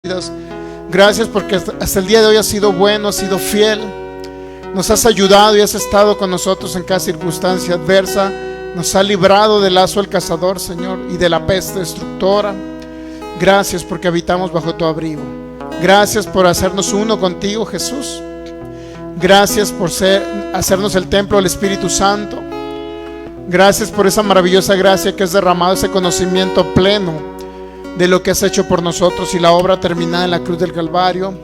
vidas. Gracias porque hasta el día de hoy has sido bueno, has sido fiel. Nos has ayudado y has estado con nosotros en cada circunstancia adversa. Nos ha librado del lazo del cazador, Señor, y de la peste destructora. Gracias porque habitamos bajo tu abrigo. Gracias por hacernos uno contigo, Jesús. Gracias por hacernos el templo del Espíritu Santo. Gracias por esa maravillosa gracia que has derramado, ese conocimiento pleno de lo que has hecho por nosotros y la obra terminada en la cruz del Calvario.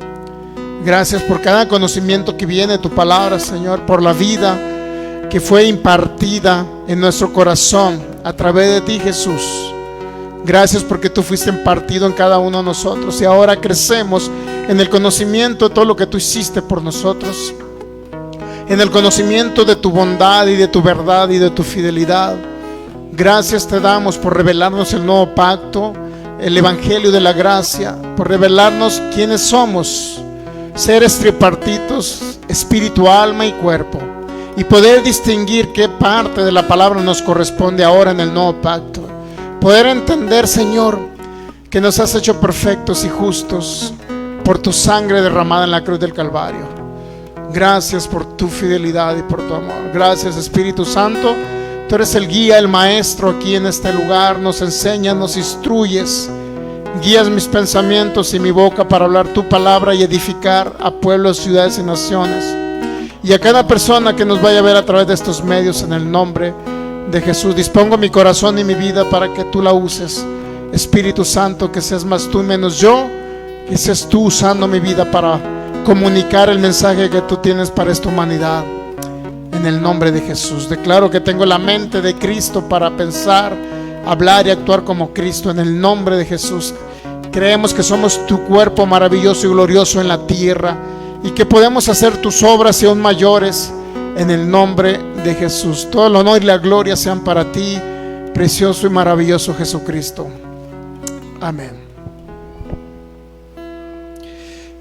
Gracias por cada conocimiento que viene de tu palabra, Señor, por la vida que fue impartida en nuestro corazón a través de ti, Jesús. Gracias porque tú fuiste impartido en cada uno de nosotros y ahora crecemos en el conocimiento de todo lo que tú hiciste por nosotros, en el conocimiento de tu bondad y de tu verdad y de tu fidelidad. Gracias te damos por revelarnos el nuevo pacto, el evangelio de la gracia, por revelarnos quiénes somos, seres tripartitos, espíritu, alma y cuerpo, y poder distinguir qué parte de la palabra nos corresponde ahora en el nuevo pacto. Poder entender, Señor, que nos has hecho perfectos y justos por tu sangre derramada en la cruz del Calvario. Gracias por tu fidelidad y por tu amor. Gracias, Espíritu Santo. Tú eres el guía, el maestro aquí en este lugar. Nos enseñas, nos instruyes. Guías mis pensamientos y mi boca para hablar tu palabra y edificar a pueblos, ciudades y naciones. Y a cada persona que nos vaya a ver a través de estos medios, en el nombre de Jesús, dispongo mi corazón y mi vida para que tú la uses. Espíritu Santo, que seas más tú y menos yo, que seas tú usando mi vida para comunicar el mensaje que tú tienes para esta humanidad. En el nombre de Jesús, declaro que tengo la mente de Cristo para pensar, hablar y actuar como Cristo. En el nombre de Jesús, creemos que somos tu cuerpo maravilloso y glorioso en la tierra y que podemos hacer tus obras y aún mayores. En el nombre de Jesús, todo el honor y la gloria sean para ti, precioso y maravilloso Jesucristo. Amén.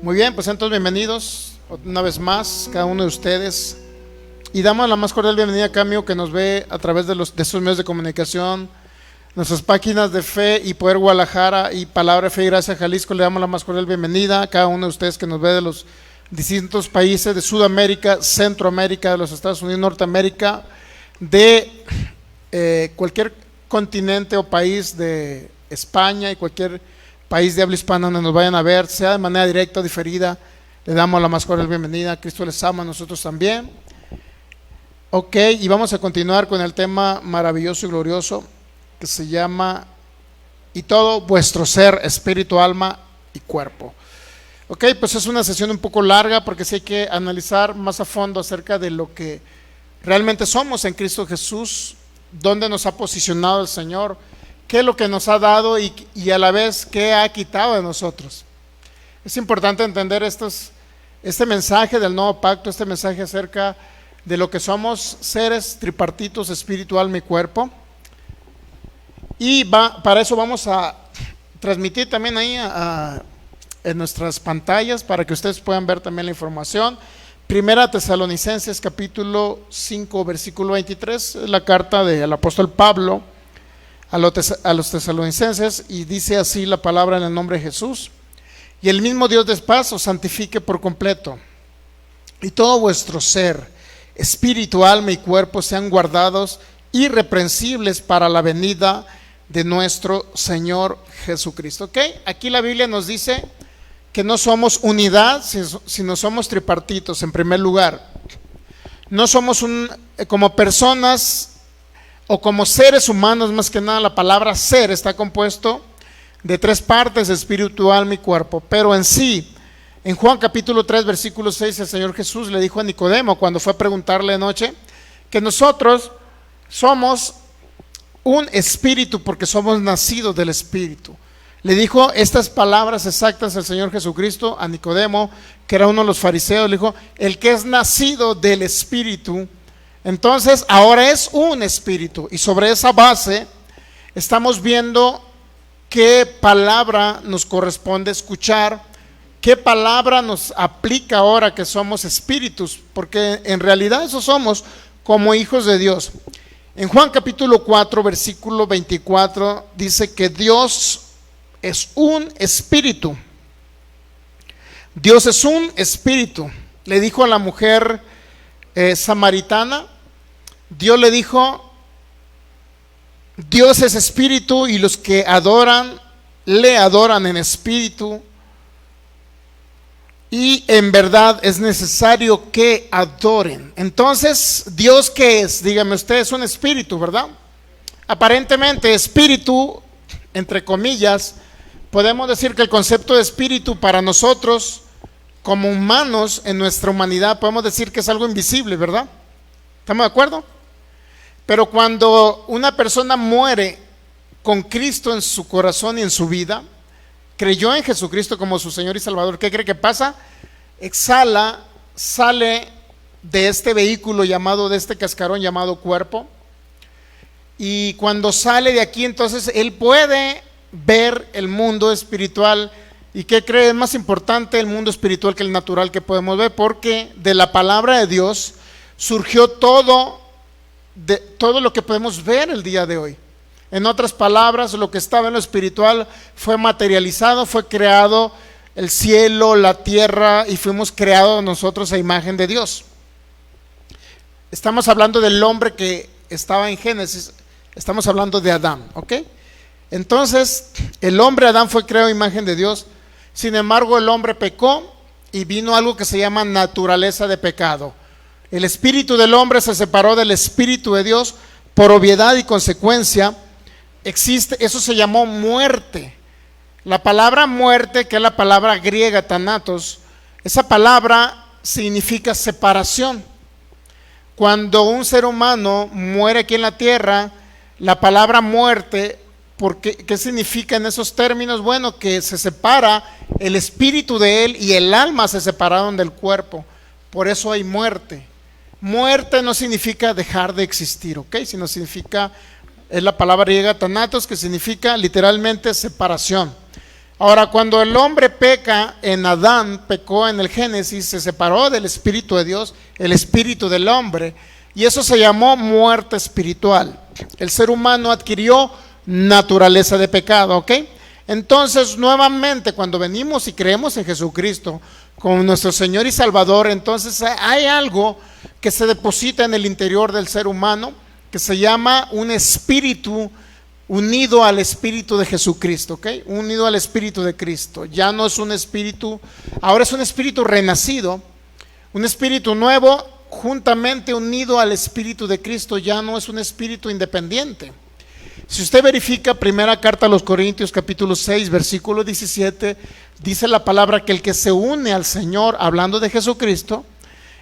Muy bien, pues entonces bienvenidos una vez más cada uno de ustedes. Y damos la más cordial bienvenida a cada amigo que nos ve a través de estos medios de comunicación, nuestras páginas de Fe y Poder Guadalajara y Palabra Fe y Gracia Jalisco. Le damos la más cordial bienvenida a cada uno de ustedes que nos ve de los distintos países de Sudamérica, Centroamérica, de los Estados Unidos, Norteamérica, de cualquier continente o país de España y cualquier país de habla hispana donde nos vayan a ver, sea de manera directa o diferida. Le damos la más cordial bienvenida. Cristo les ama, nosotros también. Ok, y vamos a continuar con el tema maravilloso y glorioso que se llama y todo vuestro ser, espíritu, alma y cuerpo. Ok, pues es una sesión un poco larga porque sí hay que analizar más a fondo acerca de lo que realmente somos en Cristo Jesús, dónde nos ha posicionado el Señor, qué es lo que nos ha dado y a la vez qué ha quitado de nosotros. Es importante entender este mensaje del nuevo pacto, este mensaje acerca de lo que somos, seres tripartitos, espíritu, alma y cuerpo. Y para eso vamos a transmitir también ahí en nuestras pantallas para que ustedes puedan ver también la información. Primera Tesalonicenses capítulo 5 versículo 23, es la carta del apóstol Pablo a los tesalonicenses, y dice así la palabra en el nombre de Jesús: y el mismo Dios de paz os santifique por completo, y todo vuestro ser, espíritu, alma y cuerpo sean guardados irreprensibles para la venida de nuestro Señor Jesucristo. Ok, aquí la Biblia nos dice que no somos unidad, sino somos tripartitos. En primer lugar, no somos como personas o como seres humanos. Más que nada, la palabra ser está compuesto de tres partes: espíritu, alma y cuerpo. Pero en sí, en Juan capítulo 3 versículo 6, el Señor Jesús le dijo a Nicodemo cuando fue a preguntarle anoche que nosotros somos un espíritu porque somos nacidos del Espíritu. Le dijo estas palabras exactas el Señor Jesucristo a Nicodemo, que era uno de los fariseos. Le dijo: el que es nacido del Espíritu, entonces ahora es un espíritu. Y sobre esa base estamos viendo qué palabra nos corresponde escuchar, qué palabra nos aplica ahora que somos espíritus, porque en realidad eso somos como hijos de Dios. En Juan capítulo 4 versículo 24 dice que Dios es un espíritu. Dios es un espíritu. Le dijo a la mujer samaritana, Dios le dijo, Dios es espíritu y los que adoran, le adoran en espíritu y en verdad es necesario que adoren. Entonces, ¿Dios qué es? Dígame usted, es un espíritu, ¿verdad? Aparentemente, espíritu, entre comillas, podemos decir que el concepto de espíritu para nosotros, como humanos, en nuestra humanidad, podemos decir que es algo invisible, ¿verdad? ¿Estamos de acuerdo? Pero cuando una persona muere con Cristo en su corazón y en su vida, creyó en Jesucristo como su Señor y Salvador, ¿qué cree que pasa? Exhala, sale de este vehículo llamado, de este cascarón llamado cuerpo, y cuando sale de aquí, entonces él puede ver el mundo espiritual. ¿Y qué cree? Es más importante el mundo espiritual que el natural que podemos ver, porque de la palabra de Dios surgió todo lo que podemos ver el día de hoy. En otras palabras, lo que estaba en lo espiritual fue materializado, fue creado el cielo, la tierra, y fuimos creados nosotros a imagen de Dios. Estamos hablando del hombre que estaba en Génesis, estamos hablando de Adán, ¿ok? Entonces, el hombre Adán fue creado a imagen de Dios. Sin embargo, el hombre pecó y vino algo que se llama naturaleza de pecado. El espíritu del hombre se separó del espíritu de Dios. Por obviedad y consecuencia existe, eso se llamó muerte. La palabra muerte, que es la palabra griega thanatos, esa palabra significa separación. Cuando un ser humano muere aquí en la tierra, la palabra muerte, ¿qué significa en esos términos? Bueno, que se separa el espíritu de él y el alma se separaron del cuerpo. Por eso hay muerte. Muerte no significa dejar de existir, ¿ok? Sino significa, es la palabra griega thanatos, que significa literalmente separación. Ahora, cuando el hombre peca en Adán, pecó en el Génesis, se separó del espíritu de Dios, el espíritu del hombre, y eso se llamó muerte espiritual. El ser humano adquirió naturaleza de pecado, ¿ok? Entonces, nuevamente, cuando venimos y creemos en Jesucristo como nuestro Señor y Salvador, entonces hay algo que se deposita en el interior del ser humano que se llama un espíritu unido al espíritu de Jesucristo, ¿ok? Unido al espíritu de Cristo. Ya no es un espíritu, ahora es un espíritu renacido, un espíritu nuevo, juntamente unido al espíritu de Cristo. Ya no es un espíritu independiente. Si usted verifica primera carta a los Corintios capítulo 6 versículo 17, dice la palabra que el que se une al Señor, hablando de Jesucristo,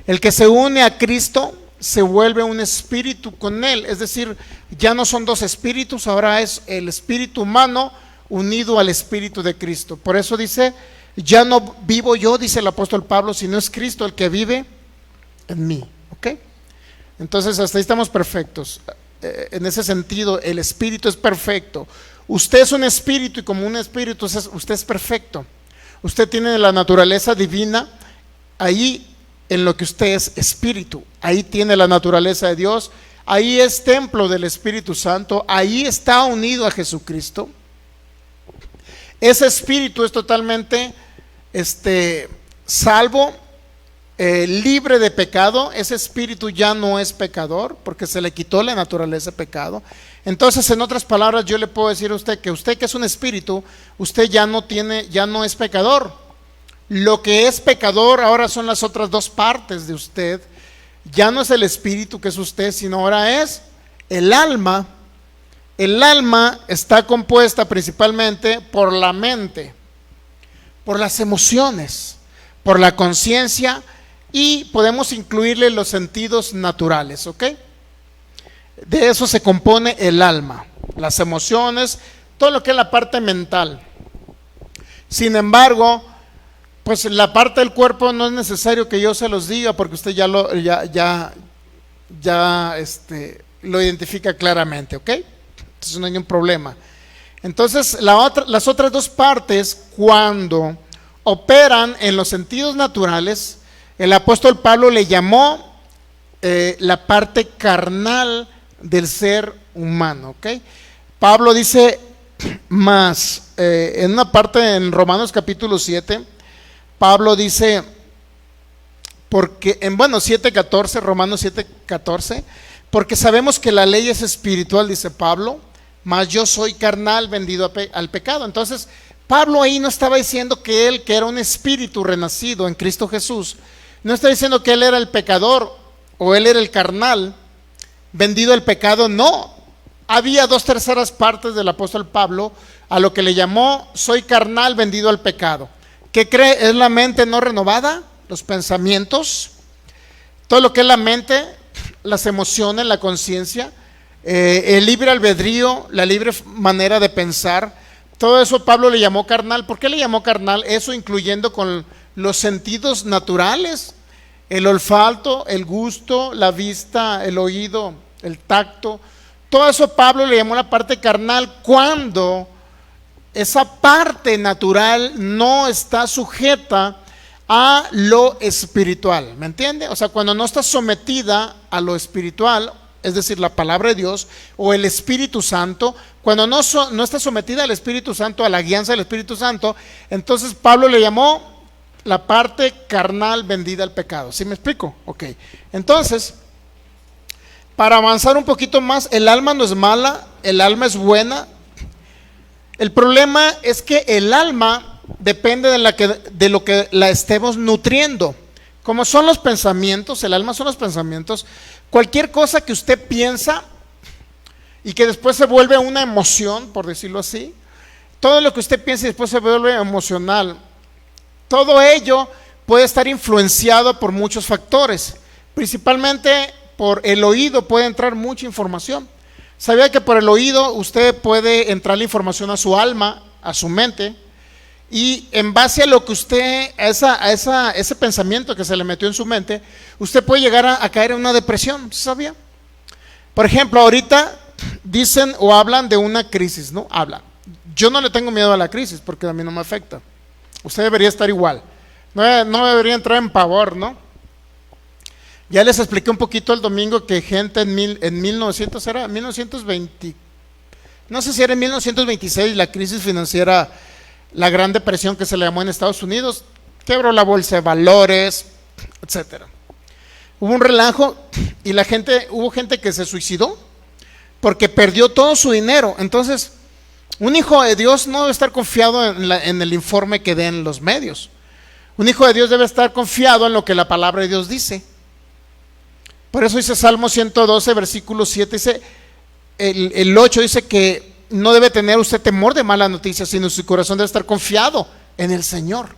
el que se une a Cristo se vuelve un espíritu con él. Es decir, ya no son dos espíritus, ahora es el espíritu humano unido al espíritu de Cristo. Por eso dice, ya no vivo yo, dice el apóstol Pablo, sino es Cristo el que vive en mí, ¿ok? Entonces hasta ahí estamos perfectos. En ese sentido, el espíritu es perfecto. Usted es un espíritu y como un espíritu usted es perfecto. Usted tiene la naturaleza divina ahí en lo que usted es espíritu. Ahí tiene la naturaleza de Dios. Ahí es templo del Espíritu Santo. Ahí está unido a Jesucristo. Ese espíritu es totalmente salvo, libre de pecado. Ese espíritu ya no es pecador porque se le quitó la naturaleza de pecado. Entonces, en otras palabras, yo le puedo decir a usted que es un espíritu, usted ya no es pecador. Lo que es pecador ahora son las otras dos partes de usted. Ya no es el espíritu que es usted, sino ahora es el alma. El alma está compuesta principalmente por la mente, por las emociones, por la conciencia, y podemos incluirle los sentidos naturales, ¿ok? De eso se compone el alma, las emociones, todo lo que es la parte mental. Sin embargo, pues la parte del cuerpo no es necesario que yo se los diga porque usted ya lo identifica claramente, ¿ok? Entonces no hay ningún problema. Entonces las otras dos partes, cuando operan en los sentidos naturales, el apóstol Pablo le llamó la parte carnal del ser humano, ¿ok? Pablo dice más, en una parte en Romanos capítulo 7, Pablo dice, porque en 7:14, Romanos 7:14, porque sabemos que la ley es espiritual, dice Pablo, mas yo soy carnal, vendido al pecado. Entonces Pablo ahí no estaba diciendo que él, que era un espíritu renacido en Cristo Jesús, no está diciendo que él era el pecador o él era el carnal vendido al pecado. No, había 2/3 partes del apóstol Pablo a lo que le llamó soy carnal vendido al pecado. ¿Qué cree? Es la mente no renovada, los pensamientos, todo lo que es la mente, las emociones, la conciencia, el libre albedrío, la libre manera de pensar. Todo eso Pablo le llamó carnal. ¿Por qué le llamó carnal? Eso incluyendo con los sentidos naturales, el olfato, el gusto, la vista, el oído, el tacto. Todo eso Pablo le llamó la parte carnal cuando esa parte natural no está sujeta a lo espiritual, ¿me entiende? O sea, cuando no está sometida a lo espiritual, es decir, la palabra de Dios o el Espíritu Santo, cuando no está sometida al Espíritu Santo, a la guianza del Espíritu Santo, entonces Pablo le llamó la parte carnal vendida al pecado. ¿Sí me explico? Ok. Entonces, para avanzar un poquito más, el alma no es mala, el alma es buena. El problema es que el alma depende de lo que la estemos nutriendo. Como son los pensamientos, el alma son los pensamientos. Cualquier cosa que usted piensa y que después se vuelve una emoción, por decirlo así, todo lo que usted piensa y después se vuelve emocional, todo ello puede estar influenciado por muchos factores, principalmente por el oído puede entrar mucha información. ¿Sabía que por el oído usted puede entrar la información a su alma, a su mente? Y en base a lo que usted, ese pensamiento que se le metió en su mente, usted puede llegar a caer en una depresión. ¿Sabía? Por ejemplo, ahorita dicen o hablan de una crisis, ¿no? Hablan. Yo no le tengo miedo a la crisis porque a mí no me afecta. Usted debería estar igual. No debería entrar en pavor, ¿no? Ya les expliqué un poquito el domingo que gente en 1920, no sé si era en 1926, la crisis financiera, la Gran Depresión que se le llamó en Estados Unidos, quebró la bolsa de valores, etcétera. Hubo un relajo y hubo gente que se suicidó porque perdió todo su dinero. Entonces, un hijo de Dios no debe estar confiado en el informe que den los medios. Un hijo de Dios debe estar confiado en lo que la palabra de Dios dice. Por eso dice Salmo 112, versículo 7, dice, el 8 dice que no debe tener usted temor de malas noticias, sino su corazón debe estar confiado en el Señor.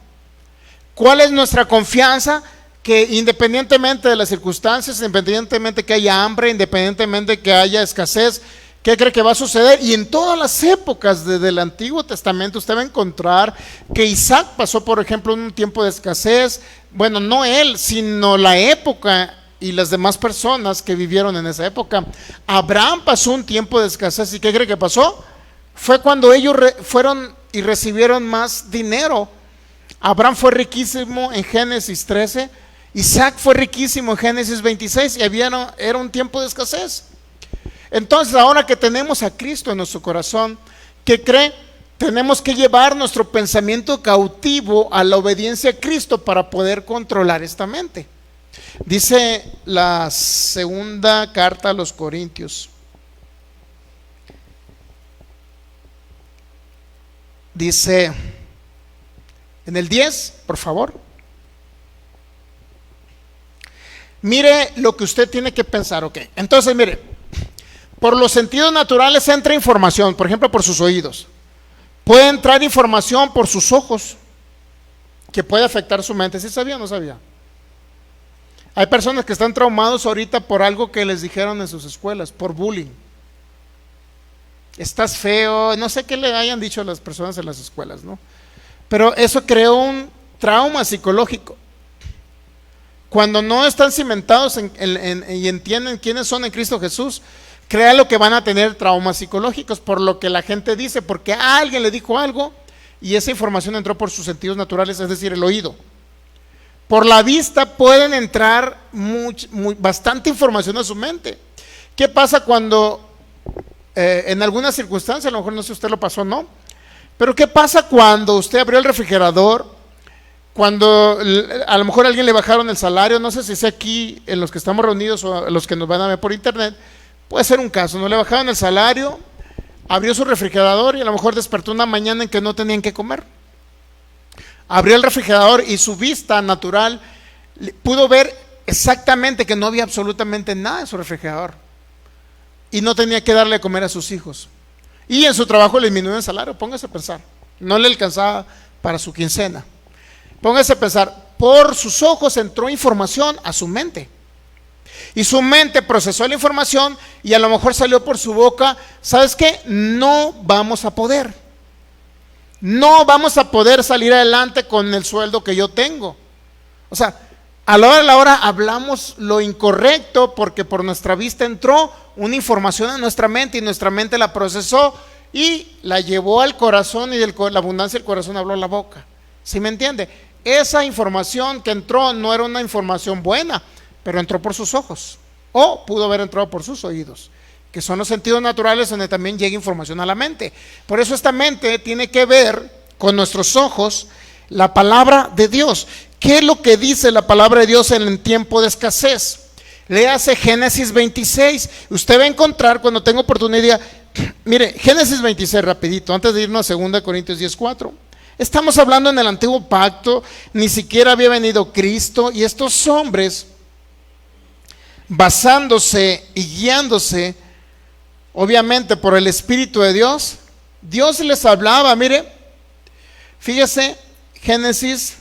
¿Cuál es nuestra confianza? Que independientemente de las circunstancias, independientemente que haya hambre, independientemente que haya escasez, ¿qué cree que va a suceder? Y en todas las épocas desde el Antiguo Testamento usted va a encontrar que Isaac pasó, por ejemplo, un tiempo de escasez. Bueno, no él, sino la época y las demás personas que vivieron en esa época. Abraham pasó un tiempo de escasez. ¿Y qué cree que pasó? Fue cuando ellos fueron y recibieron más dinero. Abraham fue riquísimo en Génesis 13, Isaac fue riquísimo en Génesis 26 y era un tiempo de escasez. Entonces, ahora que tenemos a Cristo en nuestro corazón, ¿qué cree? Tenemos que llevar nuestro pensamiento cautivo a la obediencia a Cristo para poder controlar esta mente. Dice la segunda carta a los Corintios, dice en el 10, por favor, mire lo que usted tiene que pensar. Ok, entonces mire, por los sentidos naturales entra información, por ejemplo por sus oídos, puede entrar información por sus ojos que puede afectar su mente. ¿Sí sabía o no sabía? Hay personas que están traumados ahorita por algo que les dijeron en sus escuelas, por bullying. Estás feo, no sé qué le hayan dicho a las personas en las escuelas, ¿no? Pero eso creó un trauma psicológico. Cuando no están cimentados y entienden quiénes son en Cristo Jesús, crea lo que van a tener traumas psicológicos por lo que la gente dice, porque a alguien le dijo algo y esa información entró por sus sentidos naturales, es decir, el oído. Por la vista pueden entrar bastante información a su mente. ¿Qué pasa cuando en alguna circunstancia, a lo mejor no sé si usted lo pasó o no, pero qué pasa cuando usted abrió el refrigerador Cuando a lo mejor a alguien le bajaron el salario, no sé si sea aquí en los que estamos reunidos o a los que nos van a ver por internet, puede ser un caso, no le bajaron el salario, abrió su refrigerador y a lo mejor despertó una mañana en que no tenían que comer. Abrió el refrigerador y su vista natural pudo ver exactamente que no había absolutamente nada en su refrigerador y no tenía que darle de comer a sus hijos. Y en su trabajo le disminuyó el salario, póngase a pensar, no le alcanzaba para su quincena. Póngase a pensar, por sus ojos entró información a su mente. Y su mente procesó la información y a lo mejor salió por su boca, ¿sabes qué? No vamos a poder. No vamos a poder salir adelante con el sueldo que yo tengo. O sea, a la hora de la hora hablamos lo incorrecto porque por nuestra vista entró una información en nuestra mente y nuestra mente la procesó y la llevó al corazón y la abundancia del corazón habló la boca. ¿Sí me entiende? Esa información que entró no era una información buena, pero entró por sus ojos o pudo haber entrado por sus oídos, que son los sentidos naturales donde también llega información a la mente. Por eso esta mente tiene que ver con nuestros ojos la palabra de Dios. ¿Qué es lo que dice la palabra de Dios en el tiempo de escasez? Léase Génesis 26. Usted va a encontrar cuando tenga oportunidad. Mire, Génesis 26 rapidito, antes de irnos a 2 Corintios 10:4. Estamos hablando en el antiguo pacto, ni siquiera había venido Cristo y estos hombres, basándose y guiándose obviamente por el Espíritu de Dios, Dios les hablaba. Mire, fíjese, Génesis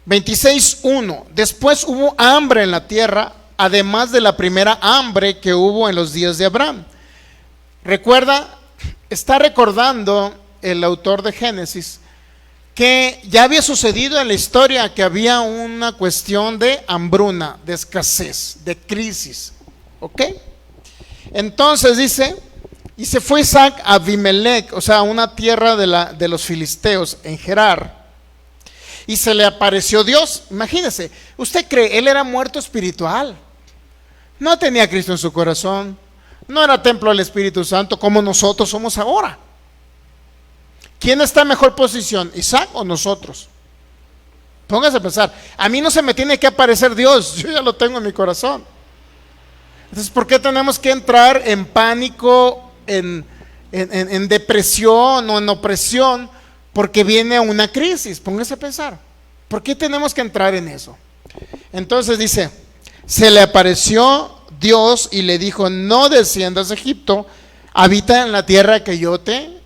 26:1. Después hubo hambre en la tierra, además de la primera hambre que hubo en los días de Abraham. Recuerda, está recordando el autor de Génesis que ya había sucedido en la historia que había una cuestión de hambruna, de escasez, de crisis. ¿Ok? Entonces dice, y se fue Isaac a Abimelech, o sea, a una tierra de los filisteos, en Gerar, y se le apareció Dios. Imagínese, usted cree, él era muerto espiritual, no tenía a Cristo en su corazón, no era templo del Espíritu Santo como nosotros somos ahora. ¿Quién está en mejor posición, Isaac o nosotros? Póngase a pensar, a mí no se me tiene que aparecer Dios, yo ya lo tengo en mi corazón. Entonces, ¿por qué tenemos que entrar en pánico, en depresión o en opresión? Porque viene una crisis. Póngase a pensar, ¿por qué tenemos que entrar en eso? Entonces dice, se le apareció Dios y le dijo, no desciendas a Egipto, habita en la tierra que yo te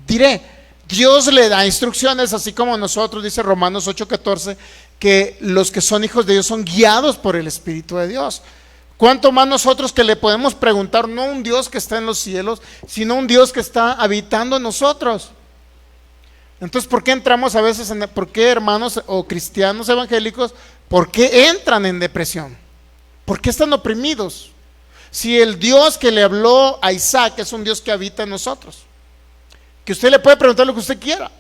diré. Dios le da instrucciones, así como nosotros, dice Romanos 8:14, que los que son hijos de Dios son guiados por el Espíritu de Dios. ¿Cuánto más nosotros que le podemos preguntar, no un Dios que está en los cielos, sino un Dios que está habitando en nosotros? Entonces, ¿por qué entramos a veces por qué hermanos o cristianos evangélicos, por qué entran en depresión? ¿Por qué están oprimidos? Si el Dios que le habló a Isaac es un Dios que habita en nosotros, que usted le puede preguntar lo que usted quiera.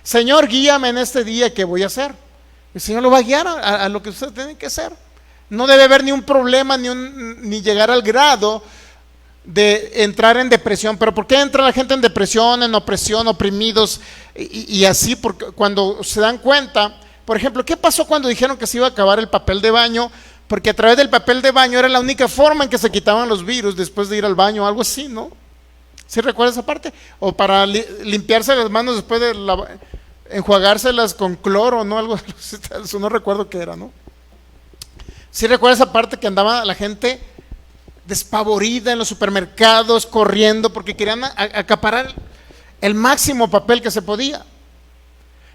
Señor, guíame en este día, ¿qué voy a hacer? El Señor lo va a guiar a lo que usted tiene que hacer. No debe haber ni un problema, ni llegar al grado de entrar en depresión. Pero ¿por qué entra la gente en depresión, en opresión, oprimidos y así? Porque cuando se dan cuenta, por ejemplo, ¿qué pasó cuando dijeron que se iba a acabar el papel de baño? Porque a través del papel de baño era la única forma en que se quitaban los virus después de ir al baño, algo así, ¿no? ¿Sí recuerda esa parte? O para limpiarse las manos después de enjuagárselas con cloro, ¿no? Algo, eso no recuerdo qué era, ¿no? ¿Sí recuerda esa parte que andaba la gente despavorida en los supermercados, corriendo porque querían acaparar el máximo papel que se podía?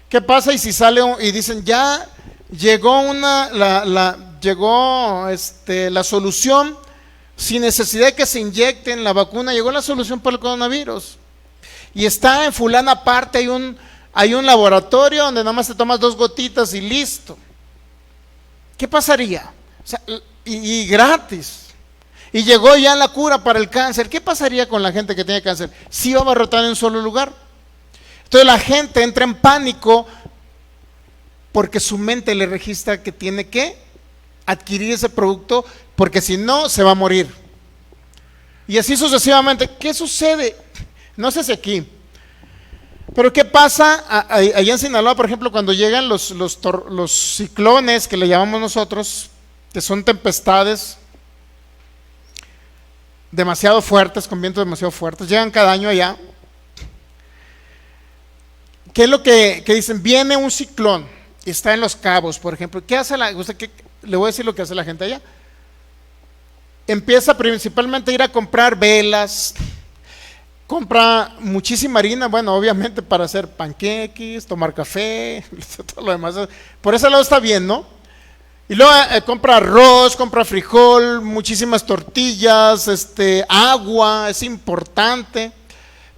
¿Qué pasa? Y si sale y dicen, ya llegó la solución, sin necesidad de que se inyecten la vacuna, llegó la solución para el coronavirus. Y está en fulana parte, hay un laboratorio donde nada más te tomas 2 gotitas y listo. ¿Qué pasaría? O sea, y gratis. Y llegó ya la cura para el cáncer. ¿Qué pasaría con la gente que tiene cáncer? Si va a abarrotar en un solo lugar. Entonces la gente entra en pánico porque su mente le registra que tiene que adquirir ese producto, porque si no se va a morir. Y así sucesivamente. ¿Qué sucede? No sé si aquí Pero ¿qué pasa allá en Sinaloa, por ejemplo, cuando llegan los ciclones que le llamamos nosotros, que son tempestades demasiado fuertes, con vientos demasiado fuertes, llegan cada año allá? ¿Qué es lo que dicen? Viene un ciclón y está en Los Cabos, por ejemplo. ¿Qué hace le voy a decir lo que hace la gente allá. Empieza principalmente a ir a comprar velas, compra muchísima harina, bueno, obviamente para hacer panqueques, tomar café, todo lo demás. Por ese lado está bien, ¿no? Y luego compra arroz, compra frijol, muchísimas tortillas, agua, es importante,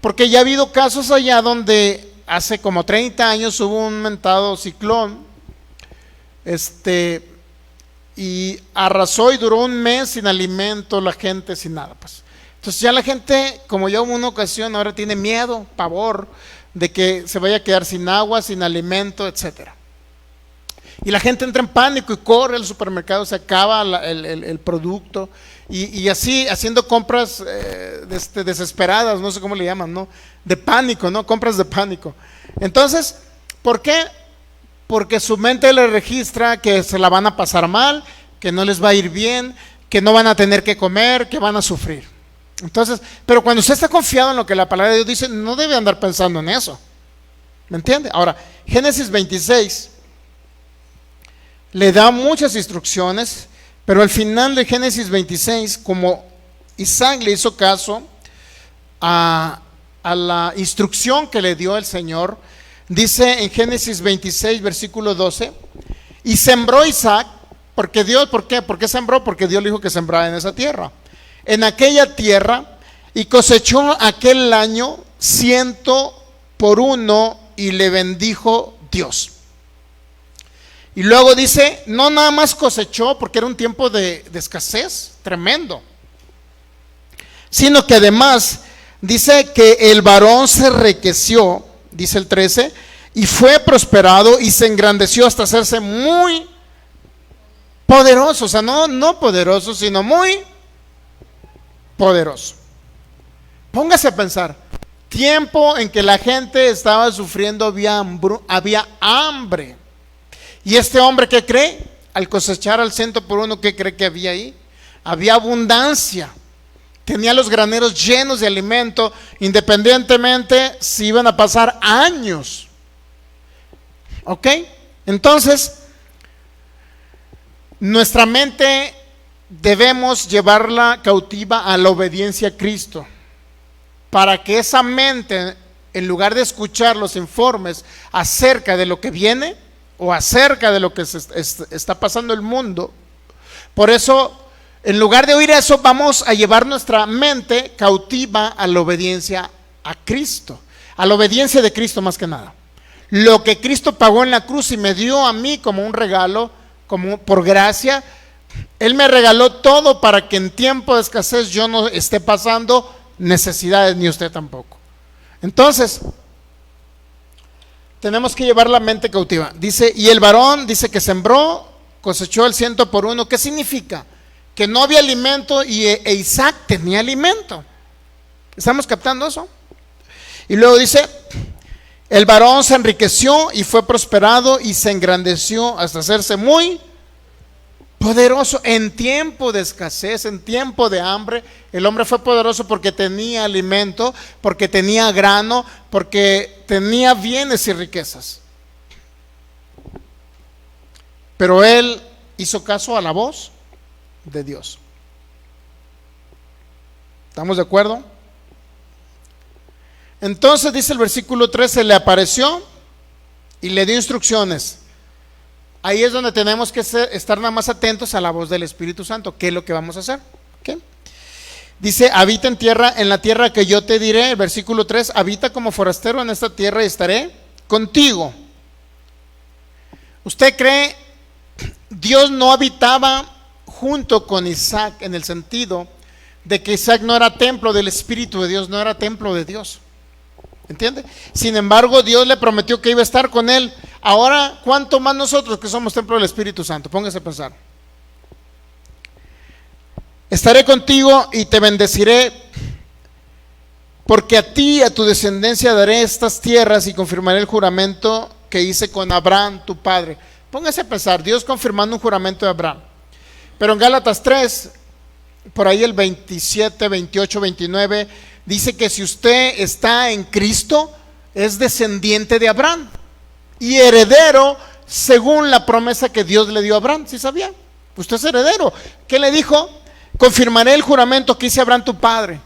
porque ya ha habido casos allá donde hace como 30 años hubo un mentado ciclón, y arrasó y duró un mes sin alimento, la gente sin nada, pues. Entonces ya la gente, como ya hubo una ocasión, ahora tiene miedo, pavor de que se vaya a quedar sin agua, sin alimento, etcétera. Y la gente entra en pánico y corre al supermercado, se acaba el producto, y así haciendo compras desesperadas, no sé cómo le llaman, ¿no? De pánico, ¿no? Compras de pánico. Entonces, ¿por qué? Porque su mente le registra que se la van a pasar mal, que no les va a ir bien, que no van a tener que comer, que van a sufrir. Entonces, pero cuando usted está confiado en lo que la palabra de Dios dice, no debe andar pensando en eso. ¿Me entiende? Ahora, Génesis 26 le da muchas instrucciones, pero al final de Génesis 26, como Isaac le hizo caso a la instrucción que le dio el Señor, dice en Génesis 26, versículo 12, y sembró Isaac, porque Dios, ¿por qué? ¿Por qué sembró? Porque Dios le dijo que sembrara en esa tierra, en aquella tierra, y cosechó aquel año 100 por 1, y le bendijo Dios. Y luego dice, no nada más cosechó, porque era un tiempo de escasez tremendo, sino que además dice que el varón se enriqueció, dice el 13, y fue prosperado y se engrandeció hasta hacerse muy poderoso. O sea, no poderoso, sino muy poderoso. Póngase a pensar, tiempo en que la gente estaba sufriendo, había hambre. Y este hombre, ¿qué cree? Al cosechar al 100 por 1, ¿qué cree que había ahí? Había abundancia. Tenía los graneros llenos de alimento, independientemente si iban a pasar años. ¿Ok? Entonces, nuestra mente debemos llevarla cautiva a la obediencia a Cristo, para que esa mente, en lugar de escuchar los informes acerca de lo que viene o acerca de lo que está pasando en el mundo, por eso, en lugar de oír eso, vamos a llevar nuestra mente cautiva a la obediencia a Cristo, a la obediencia de Cristo más que nada. Lo que Cristo pagó en la cruz y me dio a mí como un regalo, como por gracia, Él me regaló todo para que en tiempo de escasez yo no esté pasando necesidades, ni usted tampoco. Entonces, tenemos que llevar la mente cautiva. Dice, y el varón dice que sembró, cosechó el 100 por 1. ¿Qué significa? Que no había alimento e Isaac tenía alimento. ¿Estamos captando eso? Y luego dice, el varón se enriqueció y fue prosperado y se engrandeció hasta hacerse muy poderoso. En tiempo de escasez, en tiempo de hambre, el hombre fue poderoso porque tenía alimento, porque tenía grano, porque tenía bienes y riquezas. Pero él hizo caso a la voz de Dios. ¿Estamos de acuerdo? Entonces dice el versículo 13, le apareció y le dio instrucciones. Ahí es donde tenemos que estar nada más atentos a la voz del Espíritu Santo. ¿Qué es lo que vamos a hacer? ¿Qué? Dice, habita en la tierra que yo te diré. El versículo 3, habita como forastero en esta tierra y estaré contigo. ¿Usted cree Dios no habitaba junto con Isaac en el sentido de que Isaac no era templo del Espíritu de Dios, no era templo de Dios? ¿Entiende? Sin embargo, Dios le prometió que iba a estar con él. Ahora, ¿cuánto más nosotros que somos templo del Espíritu Santo? Póngase a pensar. Estaré contigo y te bendeciré porque a ti y a tu descendencia daré estas tierras y confirmaré el juramento que hice con Abraham, tu padre. Póngase a pensar, Dios confirmando un juramento de Abraham. Pero en Gálatas 3, por ahí el 27, 28, 29, dice que si usted está en Cristo, es descendiente de Abraham y heredero según la promesa que Dios le dio a Abraham. ¿Sí sabía? Usted es heredero. ¿Qué le dijo? Confirmaré el juramento que hice a Abraham, tu padre.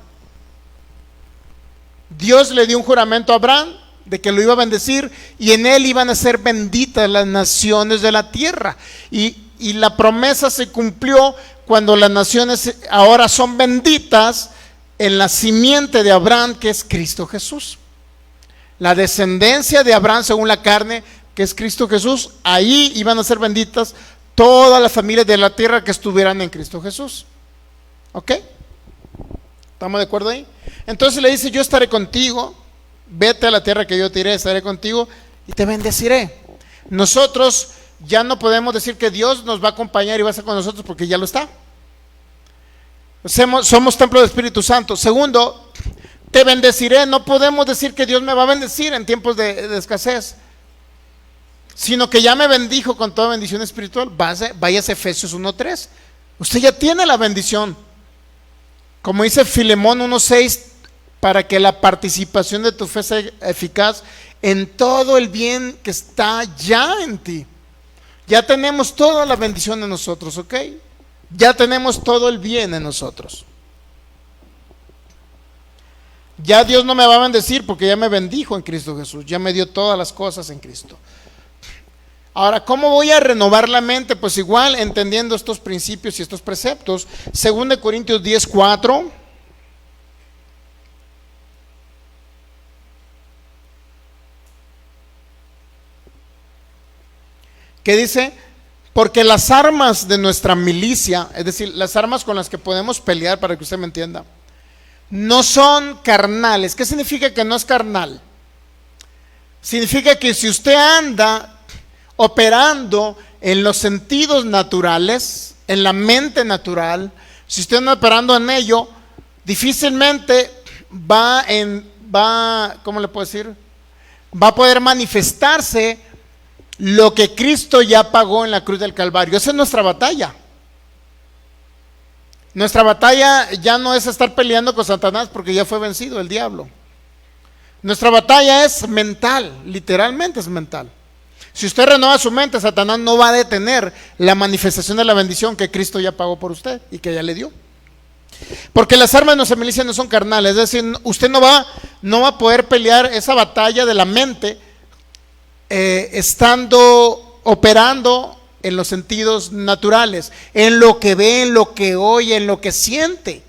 Dios le dio un juramento a Abraham de que lo iba a bendecir y en él iban a ser benditas las naciones de la tierra. Y la promesa se cumplió cuando las naciones ahora son benditas en la simiente de Abraham, que es Cristo Jesús. La descendencia de Abraham según la carne, que es Cristo Jesús, ahí iban a ser benditas todas las familias de la tierra que estuvieran en Cristo Jesús. ¿Ok? ¿Estamos de acuerdo ahí? Entonces le dice, yo estaré contigo, vete a la tierra que yo te iré, estaré contigo y te bendeciré. Nosotros ya no podemos decir que Dios nos va a acompañar y va a estar con nosotros porque ya lo está. Somos templo del Espíritu Santo. Segundo, te bendeciré. No podemos decir que Dios me va a bendecir en tiempos de escasez, sino que ya me bendijo con toda bendición espiritual. Váyase a Efesios 1:3. Usted ya tiene la bendición. Como dice Filemón 1:6, para que la participación de tu fe sea eficaz en todo el bien que está ya en ti. Ya tenemos toda la bendición en nosotros, ¿ok? Ya tenemos todo el bien en nosotros. Ya Dios no me va a bendecir porque ya me bendijo en Cristo Jesús, ya me dio todas las cosas en Cristo. Ahora, ¿cómo voy a renovar la mente? Pues igual, entendiendo estos principios y estos preceptos. 2 Corintios 10:4. ¿Qué dice? Porque las armas de nuestra milicia, es decir, las armas con las que podemos pelear, para que usted me entienda, no son carnales. ¿Qué significa que no es carnal? Significa que si usted anda operando en los sentidos naturales, en la mente natural, si usted anda operando en ello, difícilmente ¿cómo le puedo decir? Va a poder manifestarse lo que Cristo ya pagó en la cruz del Calvario. Esa es nuestra batalla. Nuestra batalla ya no es estar peleando con Satanás porque ya fue vencido el diablo. Nuestra batalla es mental, literalmente es mental. Si usted renueva su mente, Satanás no va a detener la manifestación de la bendición que Cristo ya pagó por usted y que ya le dio. Porque las armas de nuestra milicia no son carnales, es decir, usted no va a poder pelear esa batalla de la mente estando operando en los sentidos naturales, en lo que ve, en lo que oye, en lo que siente.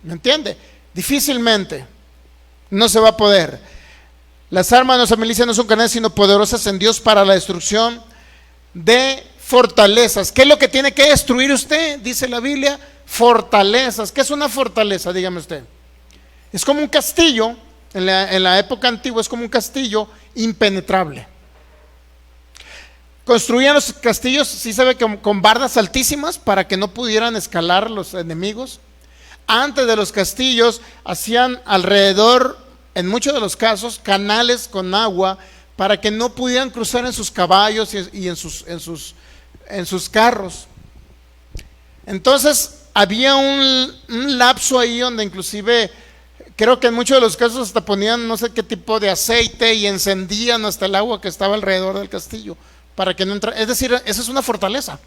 ¿Me entiende? Difícilmente no se va a poder. Las armas de nuestra milicia no son carnales, sino poderosas en Dios para la destrucción de fortalezas. ¿Qué es lo que tiene que destruir usted? Dice la Biblia, fortalezas. ¿Qué es una fortaleza? Dígame usted. Es como un castillo. En la época antigua es como un castillo impenetrable. Construían los castillos, sí sabe, con bardas altísimas para que no pudieran escalar los enemigos. Antes de los castillos hacían alrededor, en muchos de los casos, canales con agua para que no pudieran cruzar en sus caballos y en sus carros. Entonces había un lapso ahí donde inclusive creo que en muchos de los casos hasta ponían no sé qué tipo de aceite y encendían hasta el agua que estaba alrededor del castillo para que no entrara. Es decir, esa es una fortaleza,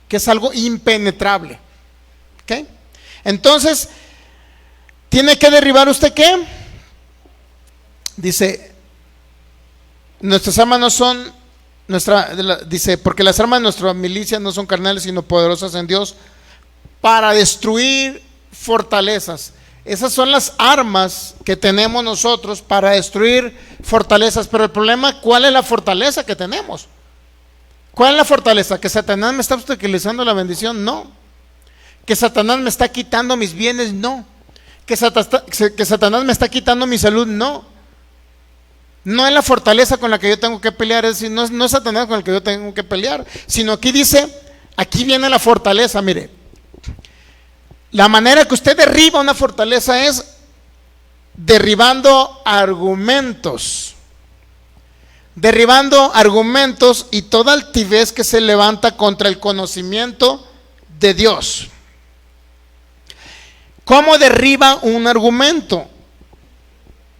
que es algo impenetrable. ¿Ok? Entonces, ¿tiene que derribar usted qué? Dice, nuestras armas no son, dice, porque las armas de nuestra milicia no son carnales, sino poderosas en Dios para destruir fortalezas. Esas son las armas que tenemos nosotros para destruir fortalezas. Pero el problema, ¿cuál es la fortaleza que tenemos? ¿Cuál es la fortaleza? ¿Que Satanás me está obstaculizando la bendición? No. ¿Que Satanás me está quitando mis bienes? No. ¿Que Satanás me está quitando mi salud? No. No es la fortaleza con la que yo tengo que pelear, es decir, no es Satanás con el que yo tengo que pelear, sino aquí dice, aquí viene la fortaleza. Mire, la manera que usted derriba una fortaleza es derribando argumentos. Derribando argumentos y toda altivez que se levanta contra el conocimiento de Dios. ¿Cómo derriba un argumento?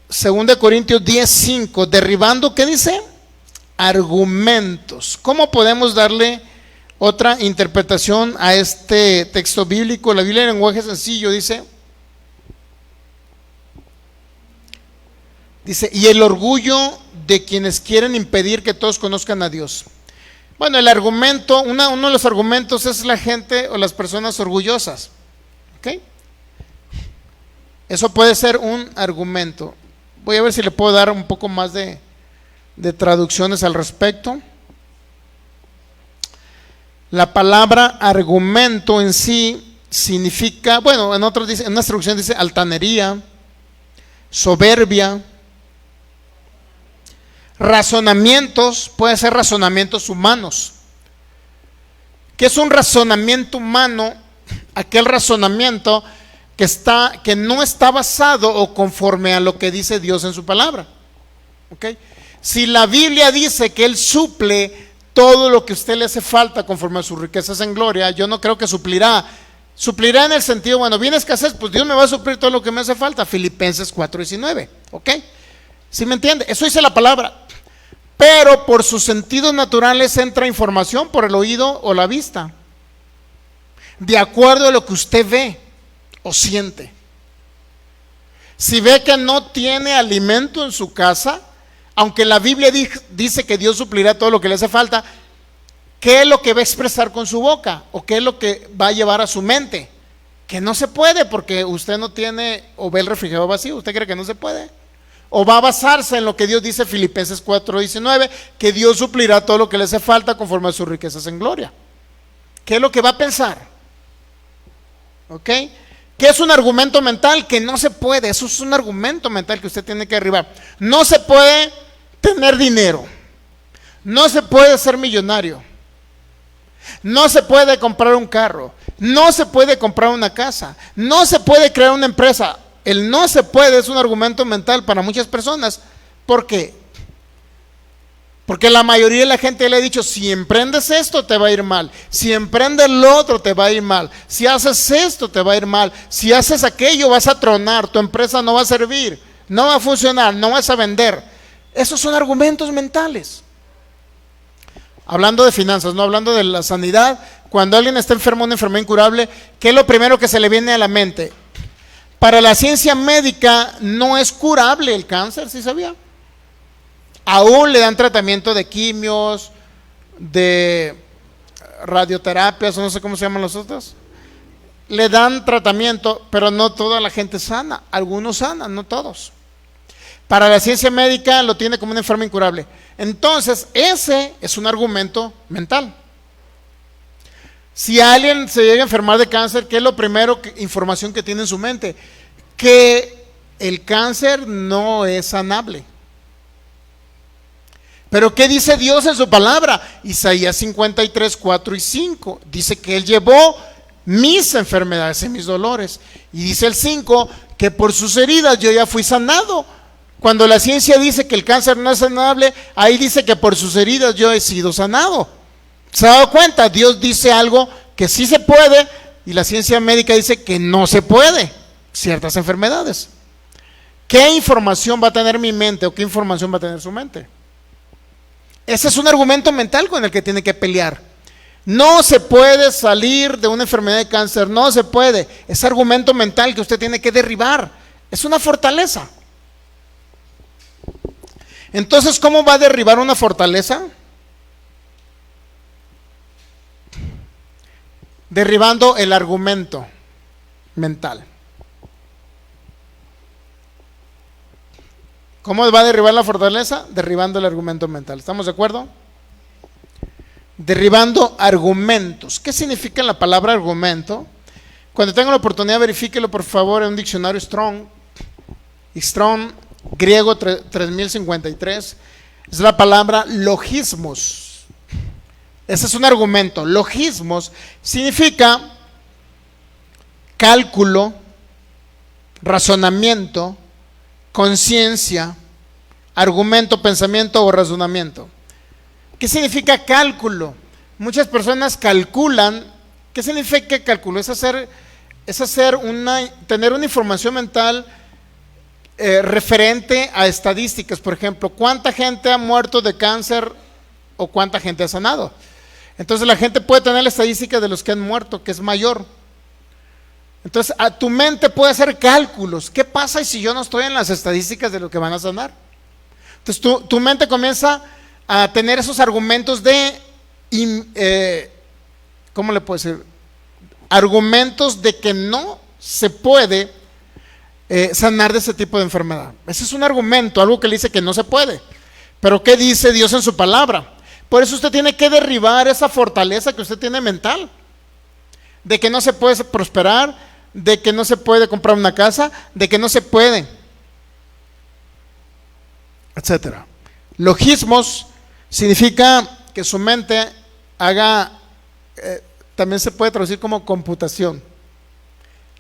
2 Corintios 10:5, derribando, ¿qué dice? Argumentos. ¿Cómo podemos darle otra interpretación a este texto bíblico? La Biblia en lenguaje sencillo dice, y el orgullo de quienes quieren impedir que todos conozcan a Dios. Bueno, el argumento, uno de los argumentos es la gente o las personas orgullosas. ¿Ok? Eso puede ser un argumento. Voy a ver si le puedo dar un poco más de traducciones al respecto. La palabra argumento en sí significa, bueno, en otras dice, en una traducción dice altanería, soberbia, razonamientos, puede ser razonamientos humanos. ¿Qué es un razonamiento humano? Aquel razonamiento que no está basado o conforme a lo que dice Dios en su palabra. ¿Okay? Si la Biblia dice que Él suple todo lo que a usted le hace falta conforme a sus riquezas en gloria, yo no creo que suplirá en el sentido, bueno, viene escasez, pues Dios me va a suplir todo lo que me hace falta. Filipenses 4:19. ¿Ok? ¿Sí me entiende? Eso dice la palabra. Pero por sus sentidos naturales entra información por el oído o la vista, de acuerdo a lo que usted ve o siente. Si ve que no tiene alimento en su casa, aunque la Biblia dice que Dios suplirá todo lo que le hace falta, ¿qué es lo que va a expresar con su boca? ¿O qué es lo que va a llevar a su mente? Que no se puede porque usted no tiene, o ve el refrigerador vacío, ¿usted cree que no se puede? ¿O va a basarse en lo que Dios dice Filipenses 4:19, que Dios suplirá todo lo que le hace falta conforme a sus riquezas en gloria? ¿Qué es lo que va a pensar? ¿Ok? ¿Qué es un argumento mental? Que no se puede. Eso es un argumento mental que usted tiene que derribar. No se puede tener dinero. No se puede ser millonario. No se puede comprar un carro. No se puede comprar una casa. No se puede crear una empresa. El no se puede es un argumento mental para muchas personas. ¿Por qué? Porque la mayoría de la gente le ha dicho, si emprendes esto te va a ir mal, si emprendes lo otro te va a ir mal, si haces esto te va a ir mal, si haces aquello vas a tronar, tu empresa no va a servir, no va a funcionar, no vas a vender. Esos son argumentos mentales. Hablando de finanzas, no hablando de la sanidad, cuando alguien está enfermo, una enfermedad incurable, ¿qué es lo primero que se le viene a la mente? Para la ciencia médica no es curable el cáncer, ¿sí sabía? Aún le dan tratamiento de quimios, de radioterapias, o no sé cómo se llaman los otros. Le dan tratamiento, pero no toda la gente sana. Algunos sanan, no todos. Para la ciencia médica lo tiene como una enfermedad incurable. Entonces, ese es un argumento mental. Si alguien se llega a enfermar de cáncer, ¿qué es lo primero información que tiene en su mente? Que el cáncer no es sanable. Pero ¿qué dice Dios en su palabra? Isaías 53, 4 y 5. Dice que Él llevó mis enfermedades y mis dolores. Y dice el 5, que por sus heridas yo ya fui sanado. Cuando la ciencia dice que el cáncer no es sanable, ahí dice que por sus heridas yo he sido sanado. ¿Se ha dado cuenta? Dios dice algo que sí se puede y la ciencia médica dice que no se puede. Ciertas enfermedades. ¿Qué información va a tener mi mente o qué información va a tener su mente? Ese es un argumento mental con el que tiene que pelear. No se puede salir de una enfermedad de cáncer, no se puede. Es argumento mental que usted tiene que derribar. Es una fortaleza. Entonces, ¿cómo va a derribar una fortaleza? Derribando el argumento mental. ¿Cómo va a derribar la fortaleza? Derribando el argumento mental. ¿Estamos de acuerdo? Derribando argumentos. ¿Qué significa la palabra argumento? Cuando tenga la oportunidad, verifíquelo por favor en un diccionario Strong. Strong, griego 3053. Es la palabra logismos. Ese es un argumento. Logismos significa cálculo, razonamiento, conciencia, argumento, pensamiento o razonamiento. ¿Qué significa cálculo? Muchas personas calculan. ¿Qué significa cálculo? Tener una información mental referente a estadísticas. Por ejemplo, ¿cuánta gente ha muerto de cáncer o cuánta gente ha sanado? Entonces la gente puede tener la estadística de los que han muerto, que es mayor. Entonces a tu mente puede hacer cálculos. ¿Qué pasa si yo no estoy en las estadísticas de lo que van a sanar? Entonces tu mente comienza a tener esos argumentos ¿cómo le puedo decir? Argumentos de que no se puede sanar de ese tipo de enfermedad. Ese es un argumento, algo que le dice que no se puede. Pero ¿qué dice Dios en su palabra? Por eso usted tiene que derribar esa fortaleza que usted tiene mental, de que no se puede prosperar, de que no se puede comprar una casa, de que no se puede, etcétera. Logismos significa que su mente haga, también se puede traducir como computación.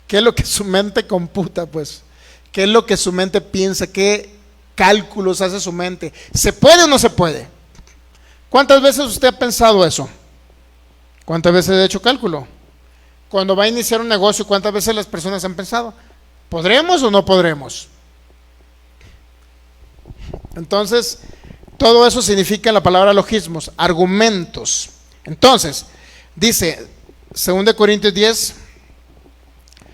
¿Qué es lo que su mente computa? Pues, ¿qué es lo que su mente piensa? ¿Qué cálculos hace su mente? ¿Se puede o no se puede? ¿Cuántas veces usted ha pensado eso? ¿Cuántas veces ha hecho cálculo? Cuando va a iniciar un negocio, ¿cuántas veces las personas han pensado? ¿Podremos o no podremos? Entonces, todo eso significa la palabra logismos, argumentos. Entonces, dice 2 Corintios 10,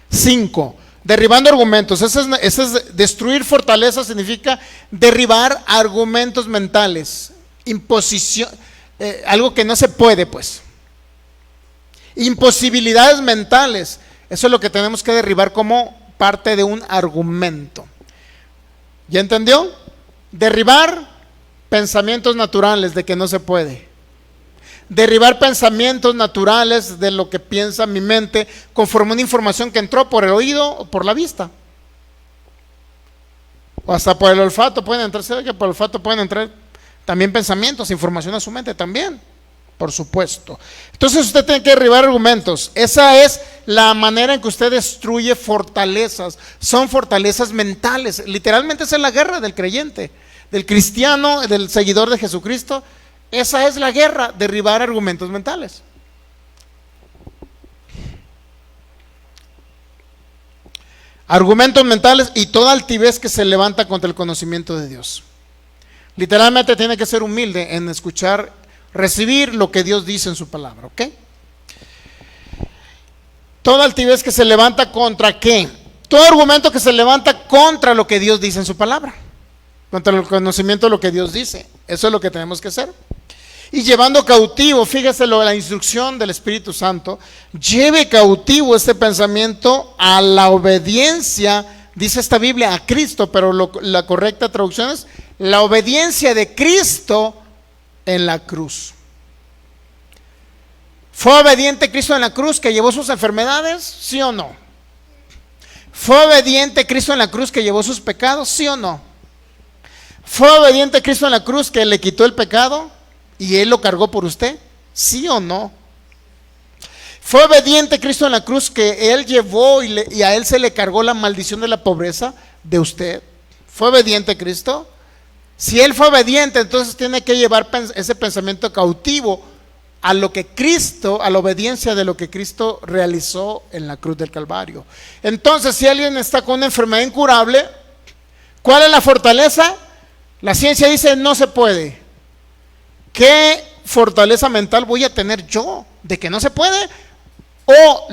5, derribando argumentos. Ese es destruir fortaleza, significa derribar argumentos mentales, imposición, algo que no se puede, pues. Imposibilidades mentales, eso es lo que tenemos que derribar como parte de un argumento. ¿Ya entendió? Derribar pensamientos naturales de que no se puede. Derribar pensamientos naturales de lo que piensa mi mente conforme a una información que entró por el oído o por la vista. O hasta por el olfato pueden entrar, ¿sabe que por el olfato pueden entrar también pensamientos, información a su mente también? Por supuesto. Entonces usted tiene que derribar argumentos. Esa es la manera en que usted destruye fortalezas. Son fortalezas mentales. Literalmente esa es la guerra del creyente, del cristiano, del seguidor de Jesucristo. Esa es la guerra, derribar argumentos mentales. Argumentos mentales y toda altivez que se levanta contra el conocimiento de Dios. Literalmente tiene que ser humilde en escuchar, recibir lo que Dios dice en su palabra, ¿ok? Toda altivez que se levanta contra ¿qué? Todo argumento que se levanta contra lo que Dios dice en su palabra, contra el conocimiento de lo que Dios dice. Eso es lo que tenemos que hacer. Y llevando cautivo, fíjese la instrucción del Espíritu Santo, lleve cautivo este pensamiento a la obediencia, dice esta Biblia, a Cristo, pero la correcta traducción es la obediencia de Cristo en la cruz. ¿Fue obediente Cristo en la cruz que llevó sus enfermedades? ¿Sí o no? ¿Fue obediente Cristo en la cruz que llevó sus pecados? ¿Sí o no? ¿Fue obediente Cristo en la cruz que le quitó el pecado y Él lo cargó por usted? ¿Sí o no? ¿Fue obediente Cristo en la cruz que Él llevó y a Él se le cargó la maldición de la pobreza de usted? ¿Fue obediente Cristo? Si Él fue obediente, entonces tiene que llevar ese pensamiento cautivo a lo que Cristo, a la obediencia de lo que Cristo realizó en la cruz del Calvario. Entonces, si alguien está con una enfermedad incurable, ¿cuál es la fortaleza? La ciencia dice no se puede. ¿Qué fortaleza mental voy a tener yo de que no se puede? O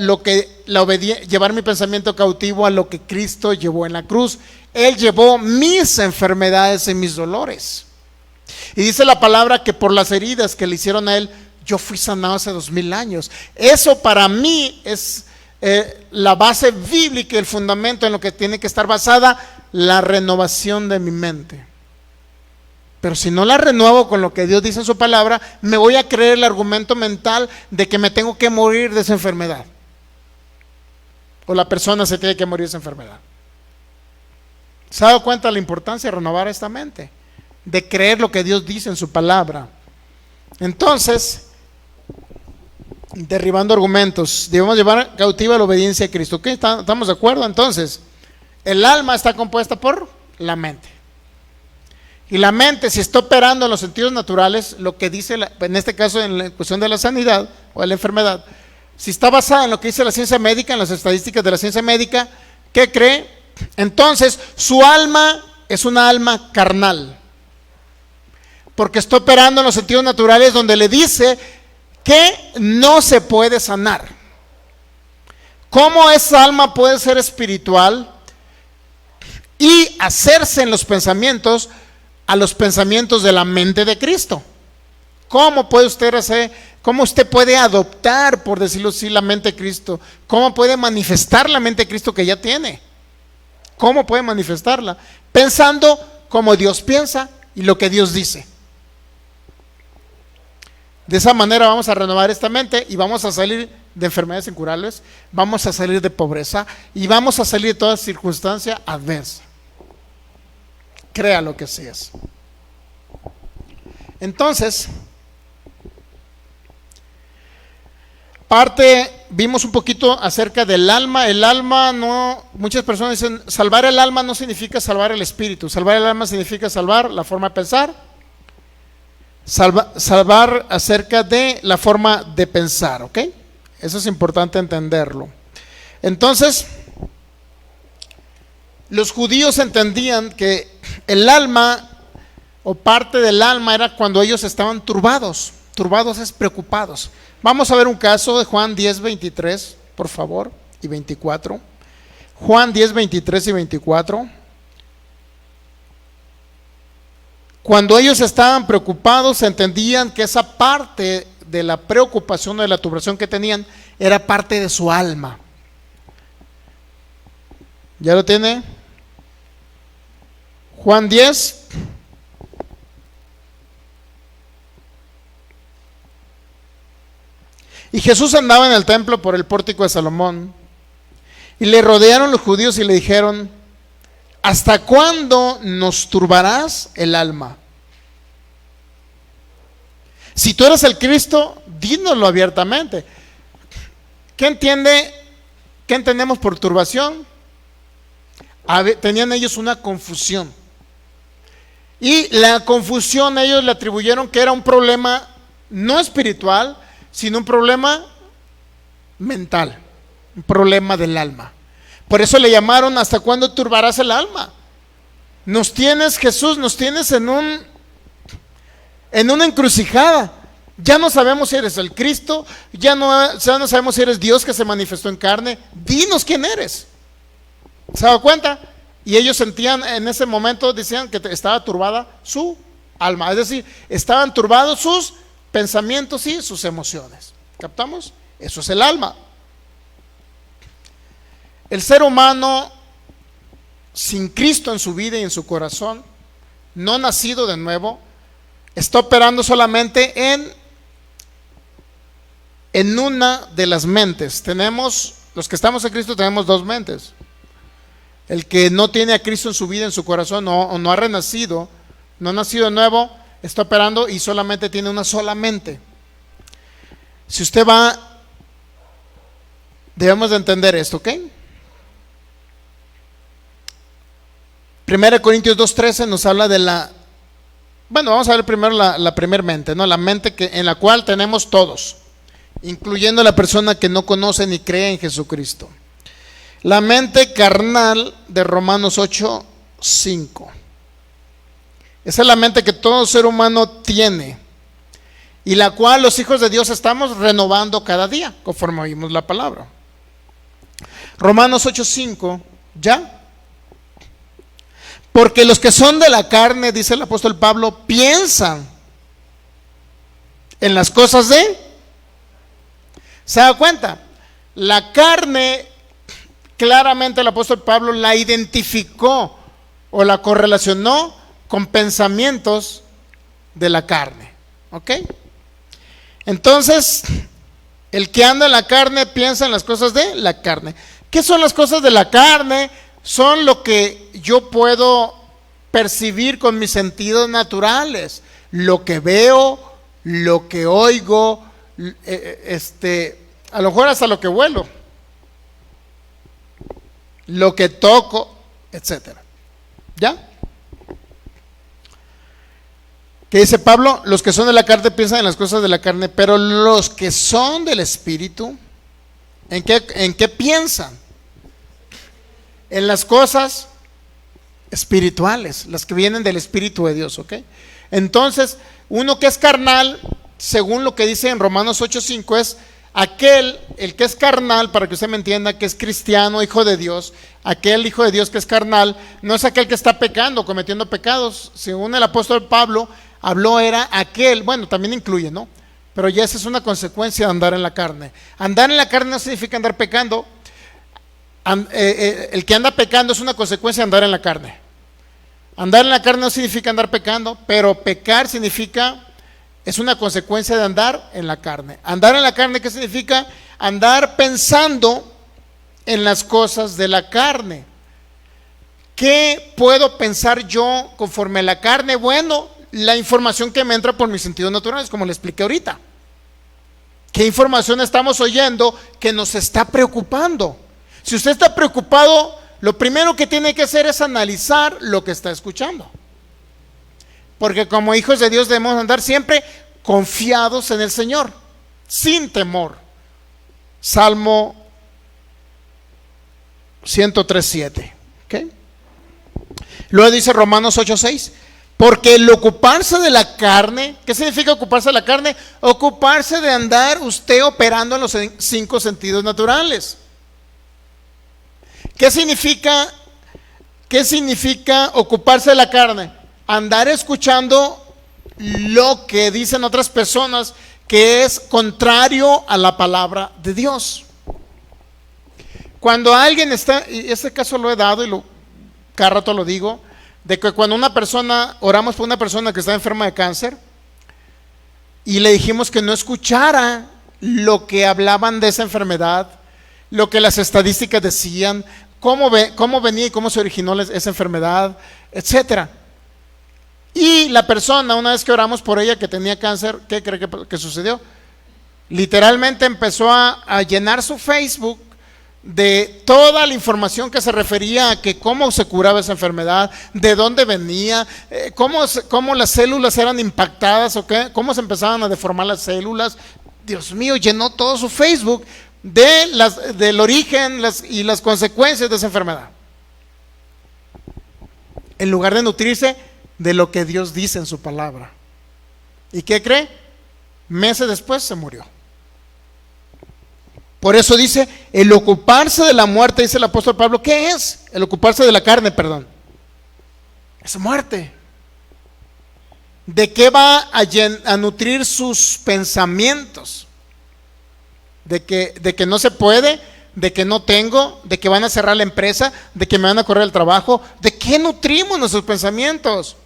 llevar mi pensamiento cautivo a lo que Cristo llevó en la cruz. Él llevó mis enfermedades y mis dolores. Y dice la palabra que por las heridas que le hicieron a Él, yo fui sanado hace 2000 años. Eso para mí es la base bíblica, el fundamento en lo que tiene que estar basada la renovación de mi mente. Pero si no la renuevo con lo que Dios dice en su palabra, me voy a creer el argumento mental de que me tengo que morir de esa enfermedad. O la persona se tiene que morir de esa enfermedad. ¿Se ha dado cuenta de la importancia de renovar esta mente? De creer lo que Dios dice en su palabra. Entonces, derribando argumentos, debemos llevar cautiva la obediencia a Cristo. ¿Ok? ¿Estamos de acuerdo? Entonces, el alma está compuesta por la mente. Y la mente, si está operando en los sentidos naturales, lo que dice, en este caso en la cuestión de la sanidad o de la enfermedad, si está basada en lo que dice la ciencia médica, en las estadísticas de la ciencia médica, ¿qué cree? Entonces, su alma es una alma carnal, porque está operando en los sentidos naturales donde le dice que no se puede sanar. ¿Cómo esa alma puede ser espiritual y hacerse en los pensamientos a los pensamientos de la mente de Cristo? ¿Cómo puede usted hacer, cómo usted puede adoptar, por decirlo así, la mente de Cristo? ¿Cómo puede manifestar la mente de Cristo que ya tiene? ¿Cómo puede manifestarla? Pensando como Dios piensa y lo que Dios dice. De esa manera vamos a renovar esta mente y vamos a salir de enfermedades incurables, vamos a salir de pobreza y vamos a salir de toda circunstancia adversa. Crea lo que seas. Entonces, vimos un poquito acerca del alma. El alma no, muchas personas dicen, salvar el alma no significa salvar el espíritu. Salvar el alma significa salvar la forma de pensar, salvar acerca de la forma de pensar, ¿ok? Eso es importante entenderlo. Entonces, los judíos entendían que el alma o parte del alma era cuando ellos estaban turbados. Turbados es preocupados. Vamos a ver un caso de Juan 10, 23, por favor, y 24. Juan 10, 23 y 24. Cuando ellos estaban preocupados, entendían que esa parte de la preocupación o de la turbación que tenían era parte de su alma. ¿Ya lo tiene? Juan 10. Y Jesús andaba en el templo por el pórtico de Salomón, y le rodearon los judíos y le dijeron: ¿hasta cuándo nos turbarás el alma? Si tú eres el Cristo, dínoslo abiertamente. ¿Qué entendemos por turbación? Tenían ellos una confusión. Y la confusión ellos le atribuyeron que era un problema no espiritual, sino un problema mental, un problema del alma. Por eso le llamaron: ¿hasta cuándo turbarás el alma? Nos tienes, Jesús, nos tienes en una encrucijada. Ya no sabemos si eres el Cristo, ya no sabemos si eres Dios que se manifestó en carne. Dinos quién eres. ¿Se dado cuenta? Y ellos sentían en ese momento, decían que estaba turbada su alma, es decir, estaban turbados sus pensamientos y sus emociones. ¿Captamos? Eso es el alma. El ser humano sin Cristo en su vida y en su corazón, no nacido de nuevo, está operando solamente en una de las mentes. Los que estamos en Cristo tenemos dos mentes. El que no tiene a Cristo en su vida, en su corazón, o no ha renacido, no ha nacido de nuevo, está operando y solamente tiene una sola mente. Si usted debemos de entender esto, ¿ok? 1 Corintios 2:13 nos habla de vamos a ver primero la primer mente, ¿no? La mente en la cual tenemos todos, incluyendo la persona que no conoce ni cree en Jesucristo. La mente carnal de Romanos 8:5. Esa es la mente que todo ser humano tiene y la cual los hijos de Dios estamos renovando cada día, conforme oímos la palabra. Romanos 8:5, ¿ya? Porque los que son de la carne, dice el apóstol Pablo, piensan en las cosas ¿se da cuenta? La carne, claramente el apóstol Pablo la identificó o la correlacionó con pensamientos de la carne. ¿Ok? Entonces, el que anda en la carne piensa en las cosas de la carne. ¿Qué son las cosas de la carne? Son lo que yo puedo percibir con mis sentidos naturales, lo que veo, lo que oigo, a lo mejor hasta lo que huelo, lo que toco, etcétera. ¿Ya? ¿Qué dice Pablo? Los que son de la carne piensan en las cosas de la carne, pero los que son del Espíritu, ¿en qué piensan? En las cosas espirituales, las que vienen del Espíritu de Dios, ¿ok? Entonces, uno que es carnal, según lo que dice en Romanos 8:5, es el que es carnal, para que usted me entienda, que es cristiano, hijo de Dios. Aquel hijo de Dios que es carnal no es aquel que está pecando, cometiendo pecados. Según el apóstol Pablo habló, era aquel, bueno, también incluye, ¿no? Pero ya esa es una consecuencia de andar en la carne. Andar en la carne no significa andar pecando. El que anda pecando es una consecuencia de andar en la carne. Andar en la carne no significa andar pecando, pero pecar significa, es una consecuencia de andar en la carne. Andar en la carne, ¿qué significa? Andar pensando en las cosas de la carne. ¿Qué puedo pensar yo conforme a la carne? Bueno, la información que me entra por mis sentidos naturales, como le expliqué ahorita. ¿Qué información estamos oyendo que nos está preocupando? Si usted está preocupado, lo primero que tiene que hacer es analizar lo que está escuchando. Porque como hijos de Dios debemos andar siempre confiados en el Señor, sin temor. Salmo 103:7. ¿Okay? Luego dice Romanos 8:6. Porque el ocuparse de la carne, ¿qué significa ocuparse de la carne? Ocuparse de andar usted operando en los 5 sentidos naturales. ¿Qué significa ocuparse de la carne? Andar escuchando lo que dicen otras personas que es contrario a la palabra de Dios. Cuando alguien está, y este caso lo he dado y cada rato lo digo, de que cuando oramos por una persona que está enferma de cáncer y le dijimos que no escuchara lo que hablaban de esa enfermedad, lo que las estadísticas decían, cómo venía y cómo se originó esa enfermedad, etcétera. Y la persona, una vez que oramos por ella que tenía cáncer, ¿qué cree que sucedió? Literalmente empezó a llenar su Facebook de toda la información que se refería a que cómo se curaba esa enfermedad, de dónde venía, cómo las células eran impactadas, cómo se empezaban a deformar las células. Dios mío, llenó todo su Facebook del origen y las consecuencias de esa enfermedad, en lugar de nutrirse de lo que Dios dice en su palabra. ¿Y qué cree? Meses después se murió. Por eso dice, el ocuparse de la muerte, dice el apóstol Pablo, ¿qué es? El ocuparse de la carne, perdón. Es muerte. ¿De qué va a nutrir sus pensamientos? De que no se puede, de que no tengo, de que van a cerrar la empresa, de que me van a correr el trabajo. ¿De qué nutrimos nuestros pensamientos?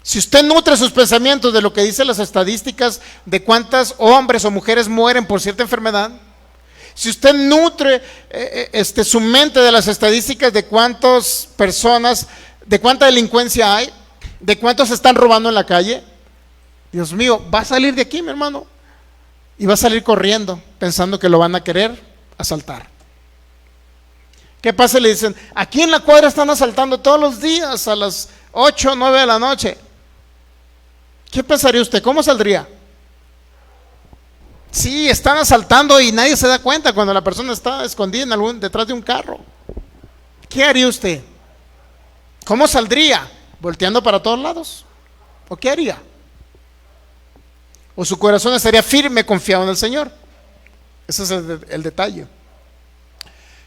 Si usted nutre sus pensamientos de lo que dicen las estadísticas de cuántos hombres o mujeres mueren por cierta enfermedad, si usted nutre su mente de las estadísticas de cuántas personas, de cuánta delincuencia hay, de cuántos se están robando en la calle, Dios mío, va a salir de aquí, mi hermano, y va a salir corriendo pensando que lo van a querer asaltar. ¿Qué pasa? Le dicen, aquí en la cuadra están asaltando todos los días a las 8 o 9 de la noche. ¿Qué pensaría usted? ¿Cómo saldría? Sí, están asaltando y nadie se da cuenta cuando la persona está escondida detrás de un carro. ¿Qué haría usted? ¿Cómo saldría? ¿Volteando para todos lados? ¿O qué haría? ¿O su corazón estaría firme, confiado en el Señor? Ese es el detalle.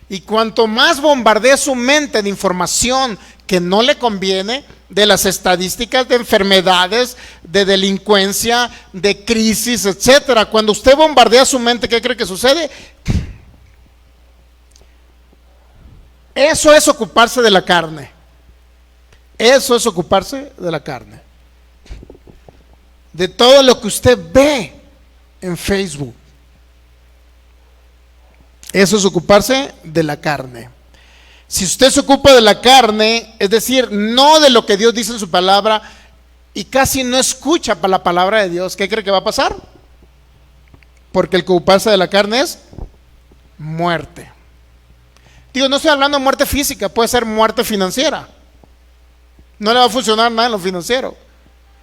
Y cuanto más bombardea su mente de información que no le conviene, de las estadísticas de enfermedades, de delincuencia, de crisis, etcétera, cuando usted bombardea su mente, ¿qué cree que sucede? Eso es ocuparse de la carne. Eso es ocuparse de la carne. De todo lo que usted ve en Facebook. Eso es ocuparse de la carne. Si usted se ocupa de la carne, es decir, no de lo que Dios dice en su palabra, y casi no escucha para la palabra de Dios, ¿qué cree que va a pasar? Porque el ocuparse de la carne es muerte. Digo, no estoy hablando de muerte física, puede ser muerte financiera. No le va a funcionar nada en lo financiero.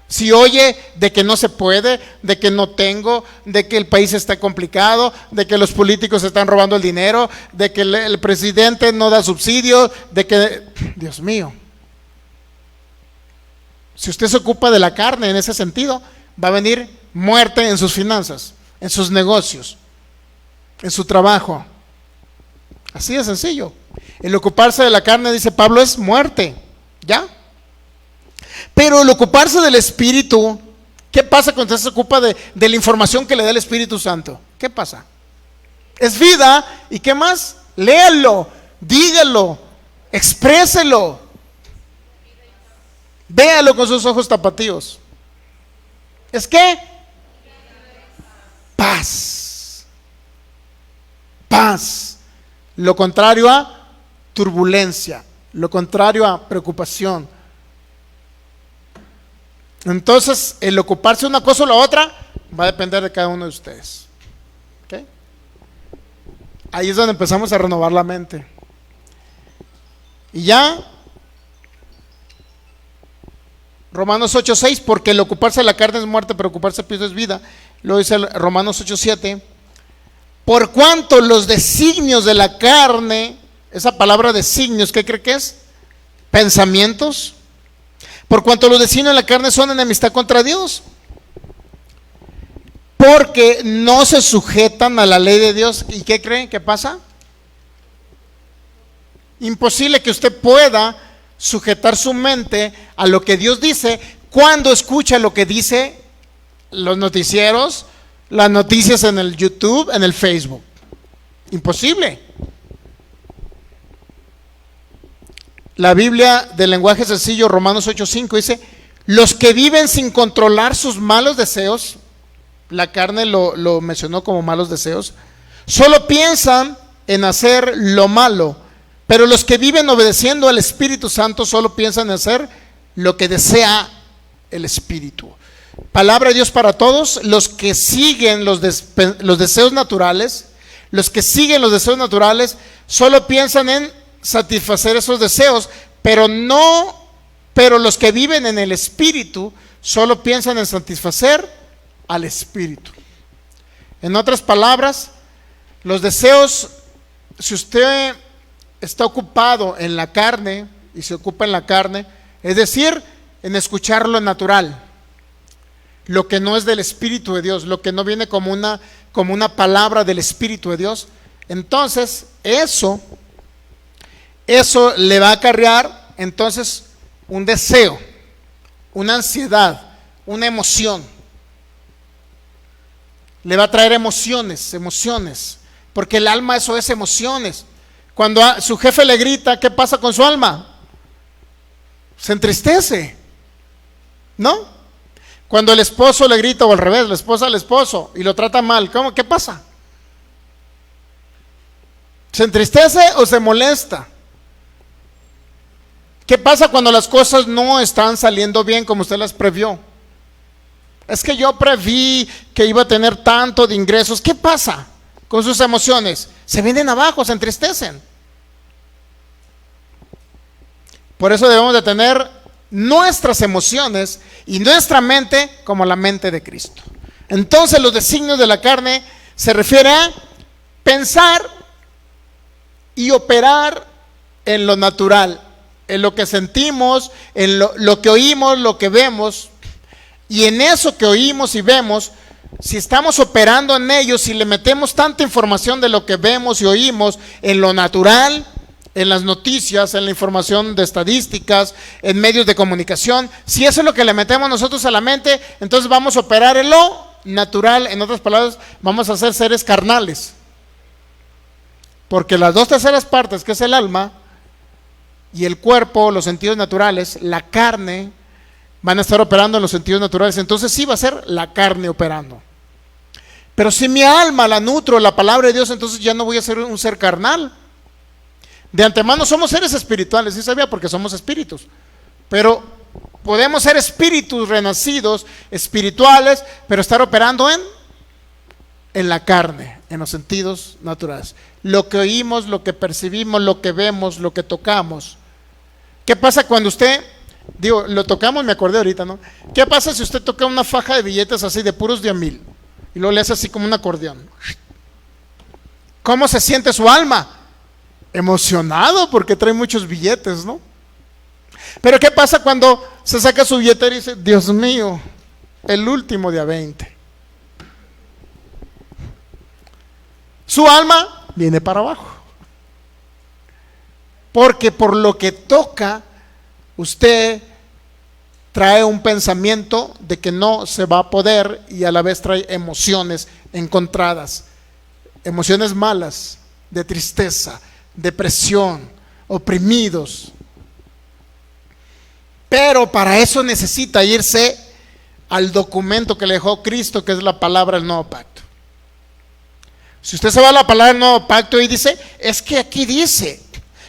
Si oye de que no se puede, de que no tengo, de que el país está complicado, de que los políticos están robando el dinero, de que el presidente no da subsidios, de que, Dios mío, si usted se ocupa de la carne en ese sentido, va a venir muerte en sus finanzas, en sus negocios, en su trabajo. Así de sencillo. El ocuparse de la carne, dice Pablo, es muerte. ¿Ya? Pero el ocuparse del Espíritu, ¿qué pasa cuando usted se ocupa de la información que le da el Espíritu Santo? ¿Qué pasa? Es vida. ¿Y qué más? Léalo, dígalo, expréselo, véalo con sus ojos tapatíos. ¿Es qué? Paz. Paz. Lo contrario a turbulencia, lo contrario a preocupación. Entonces, el ocuparse de una cosa o la otra va a depender de cada uno de ustedes. ¿Okay? Ahí es donde empezamos a renovar la mente. Y ya, Romanos 8:6, porque el ocuparse de la carne es muerte, pero ocuparse de Cristo es vida. Luego dice Romanos 8:7, por cuanto los designios de la carne, esa palabra designios, ¿qué cree que es? Pensamientos. Por cuanto los designios de la carne son enemistad contra Dios, porque no se sujetan a la ley de Dios. ¿Y qué creen que pasa? Imposible que usted pueda sujetar su mente a lo que Dios dice cuando escucha lo que dice los noticieros, las noticias en el YouTube, en el Facebook. Imposible. La Biblia del lenguaje sencillo, Romanos 8:5, dice: los que viven sin controlar sus malos deseos, la carne lo mencionó como malos deseos, solo piensan en hacer lo malo, pero los que viven obedeciendo al Espíritu Santo solo piensan en hacer lo que desea el Espíritu. Palabra de Dios para todos: los que siguen los deseos naturales, solo piensan en satisfacer esos deseos, pero los que viven en el Espíritu solo piensan en satisfacer al Espíritu. En otras palabras, los deseos, si usted está ocupado en la carne y se ocupa en la carne, es decir, en escuchar lo natural, lo que no es del Espíritu de Dios, lo que no viene como una palabra del Espíritu de Dios, entonces eso le va a acarrear entonces un deseo, una ansiedad, una emoción. Le va a traer emociones, porque el alma eso es emociones. Cuando su jefe le grita, ¿qué pasa con su alma? Se entristece, ¿no? Cuando el esposo le grita, o al revés, la esposa al esposo y lo trata mal, ¿qué pasa? ¿Se entristece o se molesta? ¿Qué pasa cuando las cosas no están saliendo bien como usted las previó? Es que yo preví que iba a tener tanto de ingresos. ¿Qué pasa con sus emociones? Se vienen abajo, se entristecen. Por eso debemos de tener nuestras emociones y nuestra mente como la mente de Cristo. Entonces los designios de la carne se refiere a pensar y operar en lo natural, en lo que sentimos, en lo que oímos, lo que vemos. Y en eso que oímos y vemos, si estamos operando en ello, si le metemos tanta información de lo que vemos y oímos en lo natural, en las noticias, en la información de estadísticas, en medios de comunicación, si eso es lo que le metemos nosotros a la mente, entonces vamos a operar en lo natural. En otras palabras, vamos a ser seres carnales, porque las 2/3 partes, que es el alma y el cuerpo, los sentidos naturales, la carne, van a estar operando en los sentidos naturales. Entonces sí va a ser la carne operando. Pero si mi alma la nutro la palabra de Dios, entonces ya no voy a ser un ser carnal. De antemano somos seres espirituales, ¿sí sabía? Porque somos espíritus. Pero podemos ser espíritus renacidos, espirituales, pero estar operando en la carne, en los sentidos naturales. Lo que oímos, lo que percibimos, lo que vemos, lo que tocamos. ¿Qué pasa cuando usted, digo, lo tocamos, me acordé ahorita, ¿no? ¿Qué pasa si usted toca una faja de billetes así de puros de a 1000 y luego le hace así como un acordeón? ¿Cómo se siente su alma? Emocionado porque trae muchos billetes, ¿no? Pero ¿qué pasa cuando se saca su billetera y dice, Dios mío, el último de a 20? Su alma viene para abajo. Porque por lo que toca, usted trae un pensamiento de que no se va a poder y a la vez trae emociones encontradas, emociones malas, de tristeza, depresión, oprimidos. Pero para eso necesita irse al documento que le dejó Cristo, que es la palabra del nuevo pacto. Si usted se va a la palabra del nuevo pacto y dice, es que aquí dice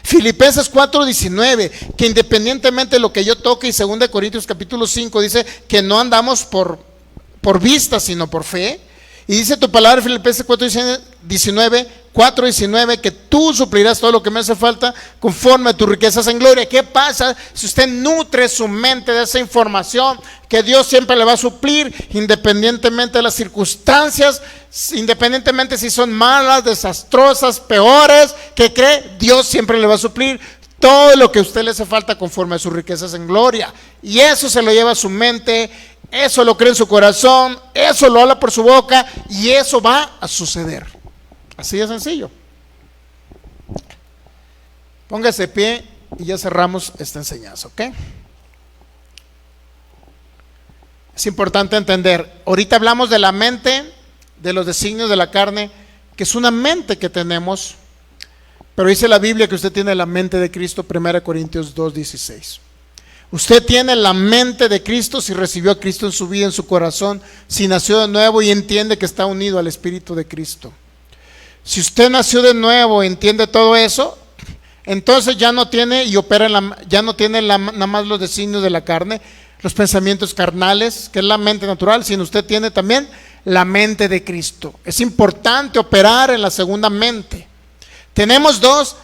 Filipenses 4:19, que independientemente de lo que yo toque, y 2 Corintios capítulo 5 dice que no andamos por vista, sino por fe. Y dice tu palabra, Filipenses 4:19, que tú suplirás todo lo que me hace falta conforme a tus riquezas en gloria. ¿Qué pasa si usted nutre su mente de esa información? Que Dios siempre le va a suplir, independientemente de las circunstancias, independientemente si son malas, desastrosas, peores. ¿Qué cree? Dios siempre le va a suplir todo lo que a usted le hace falta conforme a sus riquezas en gloria. Y eso se lo lleva a su mente, eso lo cree en su corazón, eso lo habla por su boca y eso va a suceder. Así de sencillo. Póngase de pie y ya cerramos esta enseñanza, ¿ok? Es importante entender, ahorita hablamos de la mente, de los designios de la carne, que es una mente que tenemos, pero dice la Biblia que usted tiene la mente de Cristo, 1 Corintios 2:16. Usted tiene la mente de Cristo si recibió a Cristo en su vida, en su corazón, si nació de nuevo y entiende que está unido al Espíritu de Cristo. Si usted nació de nuevo y entiende todo eso, entonces ya no tiene y opera ya no tiene nada más los designios de la carne, los pensamientos carnales, que es la mente natural, sino usted tiene también la mente de Cristo. Es importante operar en la segunda mente. Tenemos dos,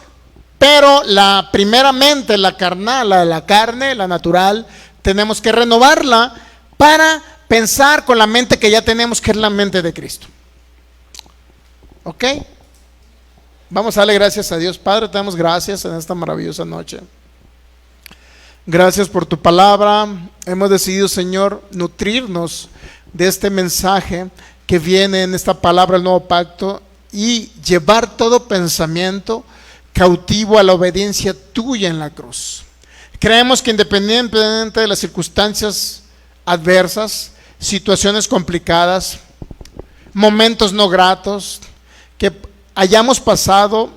pero la primera mente, la carnal, la de la carne, la natural, tenemos que renovarla para pensar con la mente que ya tenemos, que es la mente de Cristo. ¿Ok? Vamos a darle gracias a Dios. Padre, te damos gracias en esta maravillosa noche. Gracias por tu palabra. Hemos decidido, Señor, nutrirnos de este mensaje que viene en esta palabra del nuevo pacto y llevar todo pensamiento cautivo a la obediencia tuya en la cruz. Creemos que independientemente de las circunstancias adversas, situaciones complicadas, momentos no gratos que hayamos pasado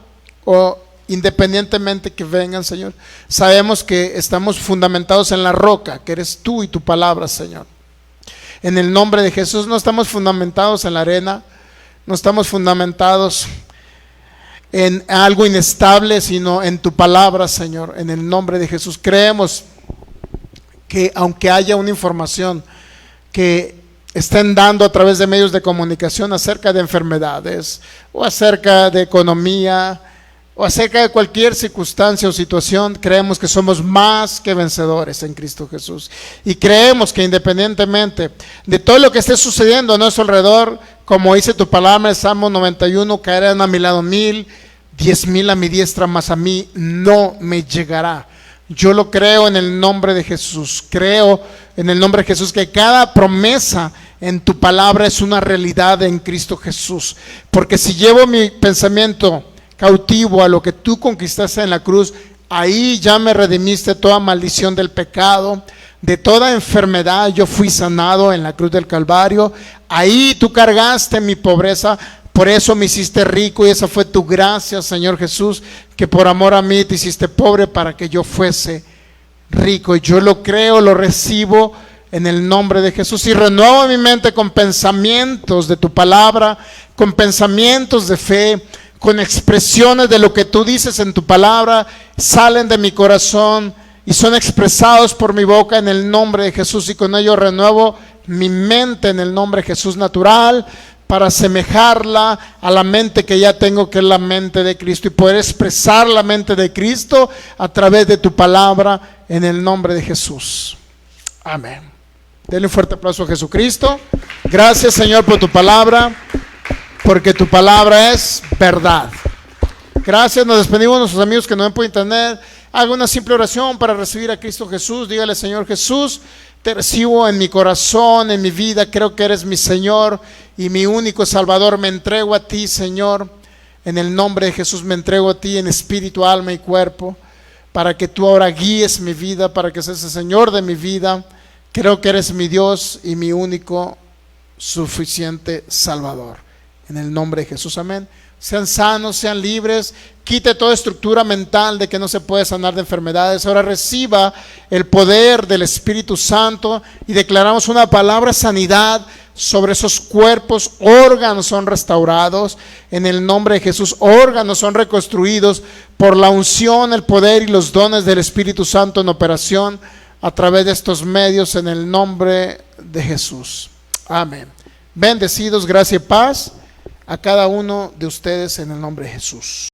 o independientemente que vengan, Señor, sabemos que estamos fundamentados en la roca, que eres tú y tu palabra, Señor. En el nombre de Jesús no estamos fundamentados en la arena, no estamos fundamentados en algo inestable, sino en tu palabra, Señor. En el nombre de Jesús creemos que aunque haya una información que estén dando a través de medios de comunicación acerca de enfermedades o acerca de economía o acerca de cualquier circunstancia o situación, creemos que somos más que vencedores en Cristo Jesús. Y creemos que independientemente de todo lo que esté sucediendo a nuestro alrededor, como dice tu palabra en Salmo 91, caerán a mi lado 1000, 10,000 a mi diestra, mas a mí no me llegará. Yo lo creo en el nombre de Jesús. Creo en el nombre de Jesús que cada promesa en tu palabra es una realidad en Cristo Jesús. Porque si llevo mi pensamiento cautivo a lo que tú conquistaste en la cruz, ahí ya me redimiste toda maldición del pecado, de toda enfermedad. Yo fui sanado en la cruz del Calvario. Ahí tú cargaste mi pobreza. Por eso me hiciste rico y esa fue tu gracia, Señor Jesús, que por amor a mí te hiciste pobre para que yo fuese rico. Y yo lo creo, lo recibo en el nombre de Jesús y renuevo mi mente con pensamientos de tu palabra, con pensamientos de fe, con expresiones de lo que tú dices en tu palabra, salen de mi corazón y son expresados por mi boca en el nombre de Jesús, y con ello renuevo mi mente en el nombre de Jesús natural, para asemejarla a la mente que ya tengo, que es la mente de Cristo, y poder expresar la mente de Cristo a través de tu palabra, en el nombre de Jesús. Amén. Denle un fuerte aplauso a Jesucristo. Gracias, Señor, por tu palabra, porque tu palabra es verdad. Gracias, nos despedimos de nuestros amigos que nos ven por internet. Haga una simple oración para recibir a Cristo Jesús. Dígale: Señor Jesús, te recibo en mi corazón, en mi vida. Creo que eres mi Señor y mi único Salvador. Me entrego a ti, Señor. En el nombre de Jesús me entrego a ti en espíritu, alma y cuerpo, para que tú ahora guíes mi vida, para que seas el Señor de mi vida. Creo que eres mi Dios y mi único suficiente Salvador. En el nombre de Jesús, amén. Sean sanos, sean libres. Quite toda estructura mental de que no se puede sanar de enfermedades. Ahora reciba el poder del Espíritu Santo y declaramos una palabra de sanidad sobre esos cuerpos. Órganos son restaurados en el nombre de Jesús. Órganos son reconstruidos por la unción, el poder y los dones del Espíritu Santo en operación a través de estos medios, en el nombre de Jesús. Amén. Bendecidos, gracia y paz a cada uno de ustedes en el nombre de Jesús.